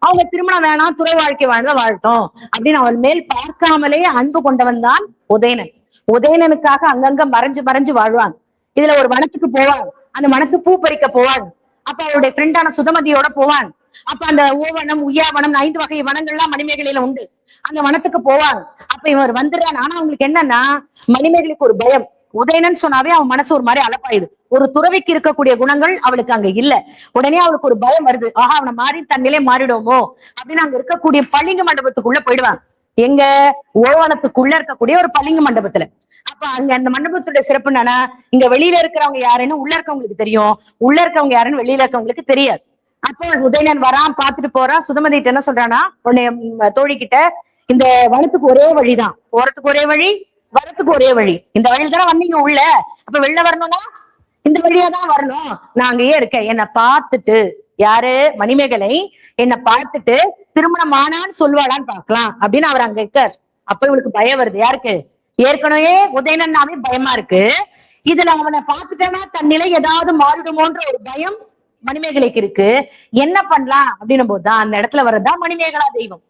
அவங்க திருமணம் வேணாம் துறை வாழ்க்கை வாழ்ந்தா வாழட்டும் அப்படின்னு அவள் மேல் பார்க்காமலே அன்பு கொண்டவன் தான் உதயணன். உதயணனுக்காக அங்கங்க மறைஞ்சு மறைஞ்சு வாழ்வாங்க. இதுல ஒரு வனத்துக்கு போவாங்க, அந்த வனத்துக்கு பூ பறிக்க போவாங்க. அப்ப அவருடைய ஃப்ரெண்டான சுதமதியோட போவாங்க. அப்ப அந்த ஓவனம் உய்யாவனம் 5 வகை வனங்கள்லாம் மணிமேகலையில உண்டு. அந்த வனத்துக்கு போவாங்க. அப்ப இவர் வந்துடுறான். ஆனா அவங்களுக்கு என்னன்னா மணிமேகலைக்கு ஒரு பயம். உதயணன் சொன்னாவே அவன் மனசு ஒரு மாதிரி அலப்பாயுது. ஒரு துறவிக்கு இருக்கக்கூடிய குணங்கள் அவளுக்கு அங்க இல்ல. உடனே அவளுக்கு ஒரு பயம் வருது. ஆஹா அவனை மாறி தன்னிலே மாறிடுவோமோ அப்படின்னு அங்க இருக்கக்கூடிய பளிங்கு மண்டபத்துக்குள்ள போயிடுவாங்க. எங்க ஓவனத்துக்குள்ள இருக்கக்கூடிய ஒரு பளிங்கு மண்டபத்துல. அப்ப அங்க அந்த மண்டபத்துடைய சிறப்பு என்னன்னா இங்க வெளியில இருக்கிறவங்க யாருன்னு உள்ள இருக்கவங்களுக்கு தெரியும், உள்ள இருக்கவங்க யாருன்னு வெளியில இருக்கவங்களுக்கு தெரியாது. அப்போ உதயணன் வரான், பாத்துட்டு போறான். சுதமதிட்ட என்ன சொல்றானா உன்னை தோழி கிட்ட இந்த வனத்துக்கு ஒரே வழிதான், போறதுக்கு ஒரே வழி வரத்துக்கு ஒரே வழி, இந்த வழியில தானே வந்தீங்க உள்ள, அப்ப வெளில வரணும்னா இந்த வழியாதான் வரணும், நான் அங்கேயே இருக்கேன். என்னை பார்த்துட்டு யாரு மணிமேகலை என்னை பார்த்துட்டு திருமணம் ஆனான்னு சொல்லுவாளான்னு பாக்கலாம் அப்படின்னு அவர் அங்க இருக்கார். அப்ப இவளுக்கு பயம் வருது. யாருக்கு? ஏற்கனவே உதயணன்னாவே பயமா இருக்கு. இதுல அவனை பார்த்துட்டேன்னா தன் நிலை ஏதாவது மாறிடுமோன்ற ஒரு பயம் மணிமேகலைக்கு இருக்கு. என்ன பண்ணலாம் அப்படின்னும் போதுதான் அந்த இடத்துல வர்றதுதான் மணிமேகலா தெய்வம்.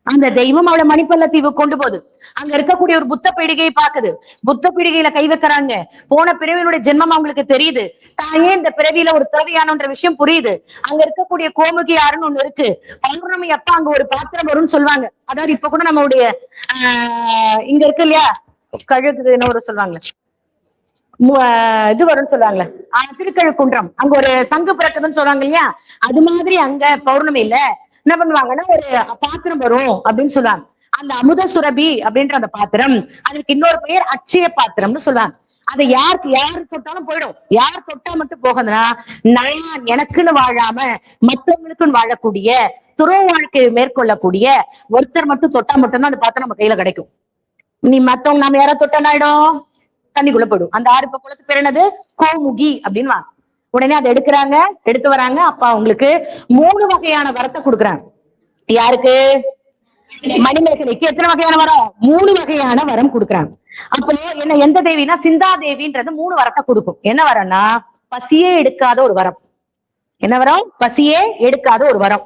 அந்த தெய்வம் அவளை மணிப்பல்ல தீவுக்கு கொண்டு போகுது. அங்க இருக்கக்கூடிய ஒரு புத்த பீடிகையை பாக்குது. புத்த பீடிகையில கை வைக்கிறாங்க. போன பிறவியினுடைய ஜென்மம் அவங்களுக்கு தெரியுது. தாயே இந்த பிறவியில ஒரு துறவியானன்ற விஷயம் புரியுது. அங்க இருக்கக்கூடிய கோமுகி யாருன்னு ஒண்ணு இருக்கு. பௌர்ணமி அப்ப அங்க ஒரு பாத்திரம் வரும்னு சொல்லுவாங்க. அதாவது இப்ப கூட நம்மளுடைய இங்க இருக்கு இல்லையா கழுகுது என்ன ஒரு சொல்லுவாங்க இது வரும்னு சொல்லுவாங்களே திருக்கழுக்குன்றம், அங்க ஒரு சங்கு பிறக்குதுன்னு சொல்றாங்க இல்லையா. அது மாதிரி அங்க பௌர்ணமியில என்ன பண்ணுவாங்கன்னா ஒரு பாத்திரம் வரும் அப்படின்னு சொல்லுவாங்க. அந்த அமுத சுரபி அப்படின்ற அந்த பாத்திரம் அதுக்கு இன்னொரு பெயர் அட்சய பாத்திரம்னு சொல்லுவாங்க. அதை யாரு தொட்டாலும் போயிடும். யார் தொட்டா மட்டும் போகுதுன்னா நான் எனக்குன்னு வாழாம மற்றவங்களுக்குன்னு வாழக்கூடிய துறவு வாழ்க்கையை மேற்கொள்ளக்கூடிய ஒருத்தர் மட்டும் தொட்டா மட்டும்தான் அந்த பாத்திரம் நம்ம கையில கிடைக்கும். நீ மத்தவங்க நாம யாரா தொட்டனாயிடும் தண்ணிக்குள்ள போயிடும். அந்த 6 குளத்து பேர் என்னது கோமுகி அப்படின்னு. உடனே அதை எடுக்கிறாங்க, எடுத்து வராங்க. அப்பா அவங்களுக்கு 3 வகையான வரத்தை கொடுக்குறாங்க. யாருக்கு? மணிமேகலைக்கு எத்தனை வகையான வரம்? 3 வகையான வரம் கொடுக்குறாங்க. அப்போ என்ன எந்த தேவினா சிந்தா தேவின்றது 3 வரத்தை கொடுக்கும். என்ன வரம்னா பசியே எடுக்காத ஒரு வரம். என்ன வரம்? பசியே எடுக்காத ஒரு வரம்.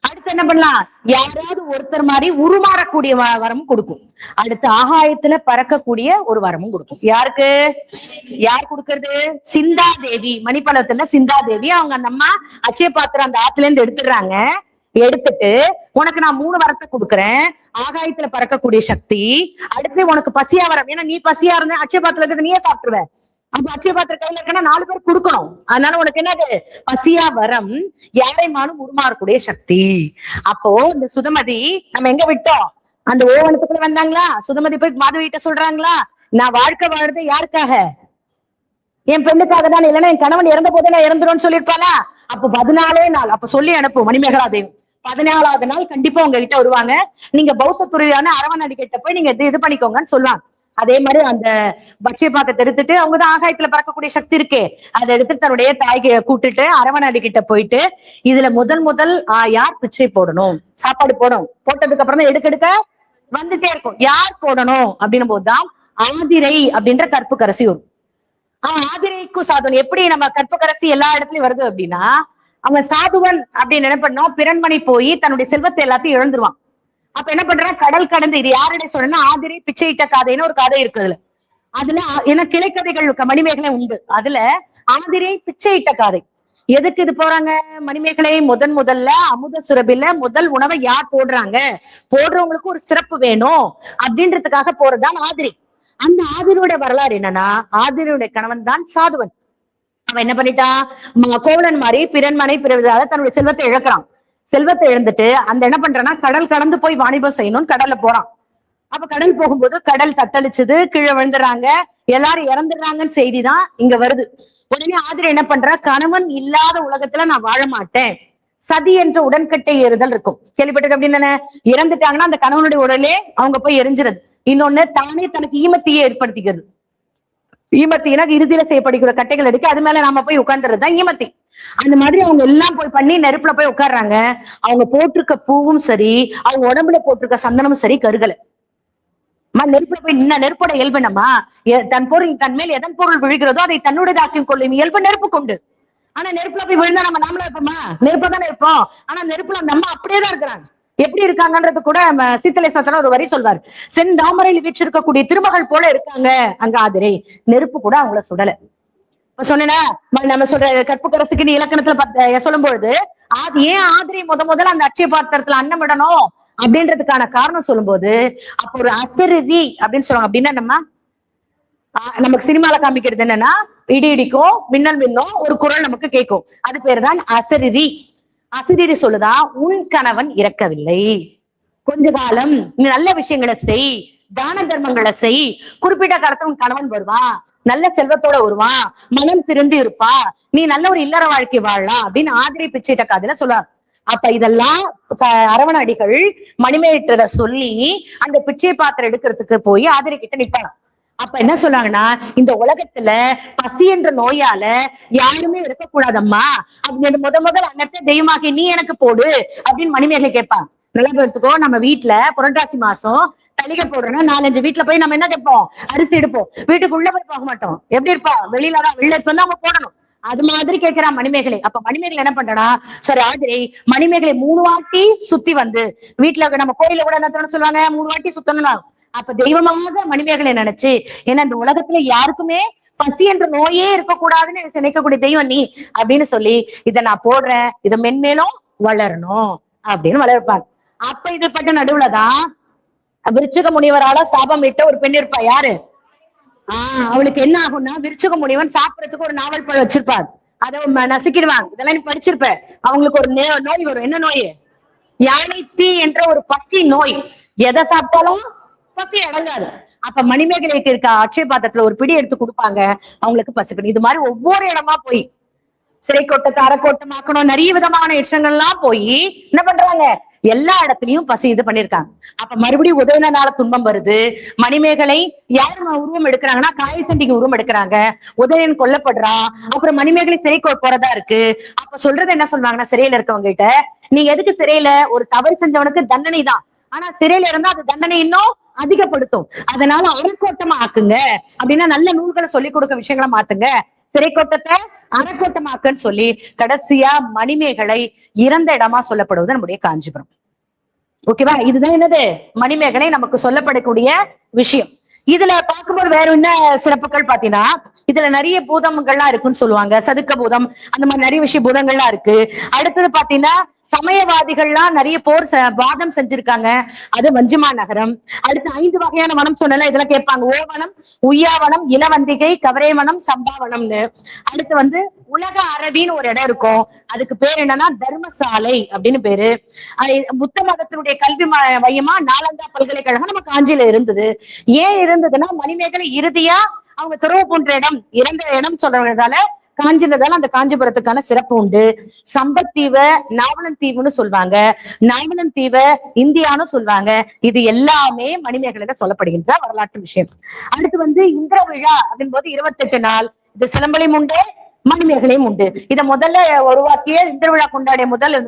அடுத்து என்ன பண்ணலாம்? யாராவது ஒருத்தர் மாதிரி உருமாறக்கூடிய வரமும் கொடுக்கும். அடுத்து ஆகாயத்துல பறக்கக்கூடிய ஒரு வரமும் கொடுக்கும். யாருக்கு? யார் கொடுக்கறது? சிந்தா தேவி. மணிப்பலத்துல சிந்தா தேவி அவங்க அந்த அம்மா அச்சய பாத்திரம் அந்த ஆத்துல இருந்து எடுத்துடுறாங்க. எடுத்துட்டு உனக்கு நான் 3 வரத்தை கொடுக்குறேன். ஆகாயத்துல பறக்கக்கூடிய சக்தி. அடுத்து உனக்கு பசியா வரம். ஏன்னா நீ பசியா இருந்த அச்சய பாத்திரம் இருக்கிறது நீயே சாப்பிட்டுருவ. அப்ப அச்சய பாத்திர கையில இருக்கா 4 பேர் கொடுக்கணும். அதனால உனக்கு என்னது? பசியா வரம், யாரைமானும் உருமாறக்கூடிய சக்தி. அப்போ இந்த சுதமதி நம்ம எங்க விட்டோம்? அந்த ஓவனத்துக்குள்ள வந்தாங்களா? சுதமதி போய் மாதவிட்ட சொல்றாங்களா நான் வாழ்க்கை வாழ்றது யாருக்காக? என் பெண்ணுக்காக தான். இல்லைன்னா என் கணவன் இறந்த போதே நான் இறந்துரும்னு சொல்லியிருப்பாளா? அப்ப 14 நாள் அப்ப சொல்லி அனுப்பும் மணிமேகலா தேவி. 14வது நாள் கண்டிப்பா உங்ககிட்ட வருவாங்க. நீங்க பௌத்த துறவியான அரவணடி கிட்ட போய் நீங்க இது பண்ணிக்கோங்கன்னு சொல்லுவாங்க. அதே மாதிரி அந்த பட்சிய பாத்திரத்தை எடுத்துட்டு அவங்கதான் ஆகாயத்துல பறக்கக்கூடிய சக்தி இருக்கே அதை எடுத்துட்டு தன்னுடைய தாய்க்கு கூட்டுட்டு அரவணடி கிட்ட போயிட்டு இதுல முதல் யார் பிச்சை போடணும், சாப்பாடு போடணும். போட்டதுக்கு அப்புறம் தான் எடுக்க வந்துட்டே இருக்கும். யார் போடணும் அப்படின்னும் போதுதான் ஆதிரை அப்படின்ற கற்புக்கரசி வரும். ஆதிரைக்கும் சாதுவன் எப்படி நம்ம கற்புக்கரசி எல்லா இடத்துலயும் வருது அப்படின்னா அவன் சாதுவன் அப்படின்னு என்ன பண்ணோம் பிறன்மணி போய் தன்னுடைய செல்வத்தை எல்லாத்தையும் இழந்துருவான். அப்ப என்ன பண்றான்? கடல் கடந்து. இது யாருடைய சொல்றேன்னா ஆதிரை பிச்சையிட்ட காதைன்னு ஒரு கதை இருக்குதுல. அதுல ஏன்னா கிளைக்கதைகள் மணிமேகலை உண்டு. அதுல ஆதிரை பிச்சையிட்ட காதை. எதுக்கு இது போறாங்க? மணிமேகலை முதல்ல அமுத சுரபில முதல் உணவை யார் போடுறாங்க, போடுறவங்களுக்கு ஒரு சிறப்பு வேணும் அப்படின்றதுக்காக போறதுதான் ஆதிரை. அந்த ஆதிரியோட வரலாறு என்னன்னா, ஆதிரியுடைய கணவன் தான் சாதுவன். அவன் என்ன பண்ணிட்டான், கோவலன் மாதிரி பிறன்மனை பிறவிதால தன்னுடைய செல்வத்தை இழக்கிறான். செல்வத்தை இழந்துட்டு அந்த என்ன பண்றான்னா, கடல் கடந்து போய் வாணிபம் செய்யணும்னு கடல்ல போறான். அப்ப கடல் போகும்போது கடல் தத்தளிச்சுது, கீழே விழுந்துடுறாங்க, எல்லாரும் இறந்துடுறாங்கன்னு செய்திதான் இங்க வருது. உடனே ஆதிரை என்ன பண்றா, கணவன் இல்லாத உலகத்துல நான் வாழ மாட்டேன், சதி என்ற உடன்கட்டை ஏறுதல் இருக்கும், கேள்விப்பட்டது அப்படின்னு. இறந்துட்டாங்கன்னா அந்த கணவனுடைய உடலே அவங்க போய் எரிஞ்சிருது. இன்னொன்னு, தானே தனக்கு ஈமத்தையே ஏற்படுத்திக்கிறது. ஈமத்தினா இறுதியில செய்யப்படுகிற கட்டைகள் எடுக்க அது மேல நாம போய் உட்கார்ந்துறதுதான் ஈமத்தி. அந்த மாதிரி அவங்க எல்லாம் போய் பண்ணி நெருப்புல போய் உட்கார்றாங்க. அவங்க போட்டிருக்க பூவும் சரி, அவங்க உடம்புல போட்டிருக்க சந்தனமும் சரி கருகலை. நெருப்புல போய் நின்ன நெருப்போட இயல்பு என்னமா, தன் பொருள் தன் மேல் எதன் பொருள் விழுகிறதோ அதை தன்னுடையதாக்கிக் கொள்ளும் இயல்பு நெருப்பு கொண்டு. ஆனா நெருப்புல போய் விழுந்தா நம்ம நாமளா இருப்போமா? நெருப்பா தானே இருப்போம். ஆனா நெருப்புல அந்த அம்மா அப்படியேதான் இருக்கிறாங்க. எப்படி இருக்காங்கன்றது கூட சீத்தலை சாத்தன ஒரு வரி சொல்வார். செந்தாமரையில் வீற்றிருக்கக்கூடிய திருமகள் போல இருக்காங்க அங்க ஆதிரை. நெருப்பு கூட அவங்கள சுடல. இப்ப சொன்னா நம்ம சொல்ற கற்புக்கரசுக்கு நீ இலக்கணத்துல சொல்லும் பொழுது ஏன் ஆதிரை முதல்ல அந்த அட்சய பாத்திரத்துல அன்னமிடணும் அப்படின்றதுக்கான காரணம் சொல்லும் போது, அப்ப ஒரு அசரிதி அப்படின்னு சொல்லுவாங்க. அப்படின்னா நம்ம நமக்கு சினிமால காமிக்கிறது என்னன்னா, இடி இடிக்கும், மின்னல் மின்னும், ஒரு குரல் நமக்கு கேட்கும், அது பேர் தான் அசரிதி. அசரீரி சொல்லுதா, உன் கணவன் இறக்கவில்லை, கொஞ்ச காலம் நீ நல்ல விஷயங்களை செய், தான தர்மங்களை செய், குறிப்பிட்ட காலத்துல உன் கணவன் வருவான், நல்ல செல்வத்தோட வருவான், மனம் திருந்து இருப்பா, நீ நல்ல ஒரு இல்லற வாழ்க்கை வாழலாம் அப்படின்னு ஆதிரை பிச்சையிட்ட காதுல சொல்லுவார். அப்ப இதெல்லாம் அரவண அடிகள் மணிமேகலை சொல்லி அந்த பிச்சை பாத்திரம் எடுக்கிறதுக்கு போய் ஆதிரை கிட்ட நிப்பாங்க. அப்ப என்ன சொல்றாங்கன்னா, இந்த உலகத்துல பசி என்ற நோயால யாருமே இருக்கக்கூடாதம்மா அப்படின்னு முதல் அன்னத்தை தெய்வமாக்கி நீ எனக்கு போடு அப்படின்னு மணிமேகலை கேட்பாங்க. நல்லா எடுத்துக்கோ, நம்ம வீட்டுல புரட்டாசி மாசம் தளிகை போடுறோம்னா 4-5 வீட்டுல போய் நம்ம என்ன கேட்போம், அரிசி எடுப்போம். வீட்டுக்குள்ள போய் போக மாட்டோம். எப்படி இருப்பா, வெளியிலதான் வெள்ள எடுத்து வந்து அவங்க போடணும். அது மாதிரி கேட்கிறான் மணிமேகலை. அப்ப மணிமேகலை என்ன பண்றா, சரி ஆதிரை மணிமேகலை 3 வாட்டி சுத்தி வந்து, வீட்டுல நம்ம கோயில கூட என்ன சொல்லுவாங்க, 3 வாட்டி சுத்தணும். அப்ப தெய்வமாக மணிமேகலை நினைச்சு, ஏன்னா இந்த உலகத்துல யாருக்குமே பசி என்ற நோயே இருக்கக்கூடாதுன்னு நினைக்கக்கூடிய தெய்வம் நீ அப்படின்னு சொல்லி, இதை நான் போடுறேன், இதை மென்மேலும் வளரணும் அப்படின்னு வளர்ப்பாங்க. அப்ப இது பட்ட நடுவுலதான் விருச்சிக முனிவரால சாபம் விட்ட ஒரு பெண் இருப்பா. யாரு? அவளுக்கு என்ன ஆகும்னா, விருச்சிக முனிவன் சாப்பிடறதுக்கு ஒரு நாவல் பழம் வச்சிருப்பார், அதை நசுக்கிடுவாங்க. இதெல்லாம் நீ படிச்சிருப்ப. அவங்களுக்கு ஒரு நோய் வரும். என்ன நோய்? யானை தீ என்ற ஒரு பசி நோய். எதை சாப்பிட்டாலும் பசி அடங்காது. அப்ப மணிமேகலைக்கு இருக்க அட்சய பாத்திரத்துல ஒரு பிடி எடுத்து கொடுப்பாங்க, அவங்களுக்கு பசிக்கணும். இது மாதிரி ஒவ்வொரு இடமா போய் சிறை கோட்டத்தை அறக்கோட்டமாக்கணும், நிறைய விதமான விஷயங்கள்லாம் போய் என்ன பண்றாங்க, எல்லா இடத்துலயும் பசி இது பண்ணிருக்காங்க. அப்ப மறுபடியும் உதயணனால துன்பம் வருது. மணிமேகலை யார் உருவம் எடுக்கிறாங்கன்னா, காயசண்டிக்கு உருவம் எடுக்கிறாங்க. உதயன் கொல்லப்படுறான். அப்புறம் மணிமேகலை சிறைக்கு போறதா இருக்கு. அப்ப சொல்றது என்ன சொல்றாங்கன்னா, சிறையில இருக்கவங்க கிட்ட, நீ எதுக்கு சிறையில, ஒரு தவறு செஞ்சவனுக்கு தண்டனை தான், ஆனா சிறையில இருந்தா அது தண்டனை இன்னும் அதிகப்படுத்தும், அதனால அறக்கோட்டமா ஆக்குங்க அப்படின்னா, நல்ல நூல்களை சொல்லிக் கொடுக்க விஷயங்களை மாத்துங்க, சிறை கோட்டத்தை அறக்கோட்டமாக்குன்னு சொல்லி கடைசியா மணிமேகலை இறந்த இடமா சொல்லப்படுவது நம்முடைய காஞ்சிபுரம். ஓகேவா? இதுதான் என்னது, மணிமேகலை நமக்கு சொல்லப்படக்கூடிய விஷயம். இதுல பார்க்கும்போது வேற என்ன சிறப்புகள் பாத்தீங்கன்னா, இதுல நிறைய பூதங்கள்லாம் இருக்குன்னு சொல்லுவாங்க. சதுக்க பூதம், அந்த மாதிரி நிறைய விஷய பூதங்கள்லாம் இருக்கு. அடுத்தது பாத்தீங்கன்னா, சமயவாதிகள்லாம் நிறைய போர் வாதம் செஞ்சிருக்காங்க. அது வஞ்சிமா நகரம். அடுத்து 5 வகையான வனம் சொன்னல, இதெல்லாம் கேட்பாங்க. ஓவனம், உய்யாவனம், இளவந்திகை, கவரேவனம், சம்பாவனம்னு. அடுத்து உலக அரபின்னு ஒரு இடம் இருக்கும். அதுக்கு பேர் என்னன்னா தர்மசாலை அப்படின்னு பேரு. புத்த மதத்தினுடைய கல்வி மையமா நாலந்தா பல்கலைக்கழகம் நம்ம காஞ்சியில இருந்தது. ஏன் இருந்ததுன்னா, மணிமேகலை இறுதியா அவங்க துறவு போன்ற இடம், இறந்த இடம் சொல்றதால காஞ்சின்றதால அந்த காஞ்சிபுரத்துக்கான சிறப்பு உண்டு. சம்பத்தீவை நாவலன் தீவுன்னு சொல்லுவாங்க, நாவலன் தீவை இந்தியான்னு சொல்லுவாங்க. இது எல்லாமே மணிமேகலையில சொல்லப்படுகின்ற வரலாற்று விஷயம். அடுத்து இந்திர விழா அப்படின் போது 28 நாள். இது சிலம்பலையும் உண்டு, மணிமேகலையும் உண்டு. இதை முதல்ல உருவாக்கிய இந்திர விழா கொண்டாடிய முதல்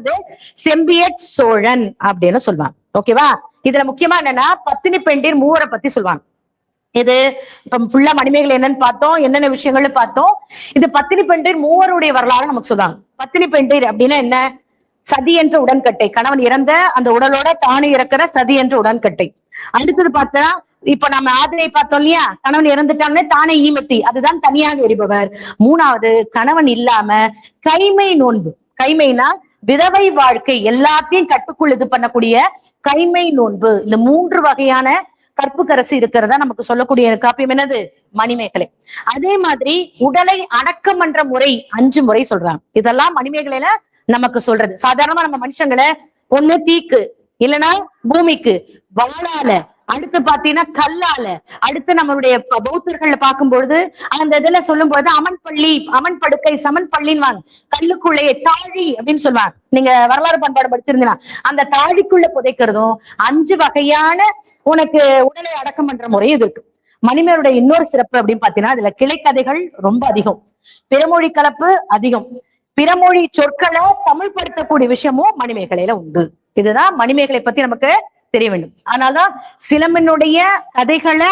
செம்பியட் சோழன் அப்படின்னு சொல்லுவாங்க. ஓகேவா? இதுல முக்கியமா என்னன்னா, பத்தினி பெண்டிர் மூவரை பத்தி சொல்லுவாங்க. இது இப்ப ஃபுல்லா மணிமேகலை என்னன்னு பார்த்தோம், என்னென்ன விஷயங்கள்னு பார்த்தோம். இது பத்தினி பெண்டிர் மூவருடைய வரலாறு நமக்கு சொல்லுவாங்க. பத்தினி பெண்டிர் அப்படின்னா என்ன? சதி என்ற உடன்கட்டை, கணவன் இறந்த அந்த உடலோட தானே இறக்கிற சதி என்ற உடன்கட்டை. அடுத்தது பார்த்தா இப்ப நம்ம ஆதிரை பார்த்தோம் இல்லையா, கணவன் இறந்துட்டான்னு தானே ஈமத்தி, அதுதான் தனியாக எரிபவர். மூணாவது கணவன் இல்லாம கைமை நோன்பு. கைமைனா விதவை வாழ்க்கை எல்லாத்தையும் கட்டுக்குள் இது பண்ணக்கூடிய கைமை நோன்பு. இந்த 3 வகையான கற்புக்கரசி இருக்கிறதா நமக்கு சொல்லக்கூடிய காப்பியம் என்னது? மணிமேகலை. அதே மாதிரி உடலை அடக்கம் பண்ற முறை 5 முறை சொல்றாங்க. இதெல்லாம் மணிமேகலையில நமக்கு சொல்றது. சாதாரணமா நம்ம மனுஷங்களை ஒண்ணு தீக்கு, இல்லைன்னா பூமிக்கு, வாளால, அடுத்து பாத்தீங்கன்னா கல்லால, அடுத்து நம்மளுடைய பௌத்தர்கள்ல பார்க்கும்பொழுது அந்த இதுல சொல்லும் பொழுது அமன் பள்ளி, அமன் படுக்கை, சமன் பள்ளின்னு கல்லுக்குள்ளே தாழி அப்படின்னு சொல்லுவாங்க. நீங்க வரலாறு பண்பாடு படிச்சிருந்தீங்கன்னா அந்த தாழிக்குள்ள புதைக்கிறதும் 5 வகையான உனக்கு உடலை அடக்கம் பண்ற முறையும் இது இருக்கு. மணிமேகலையுடைய இன்னொரு சிறப்பு அப்படின்னு பாத்தீங்கன்னா அதுல கிளைக்கதைகள் ரொம்ப அதிகம், பிறமொழி கலப்பு அதிகம், பிறமொழி சொற்களை தமிழ் படுத்தக்கூடிய விஷயமும் மணிமேகலையில உண்டு. இதுதான் மணிமேகலை பத்தி நமக்கு தெரிய வேண்டும். அதனால்தான் சிலம்பினுடைய கதைகளை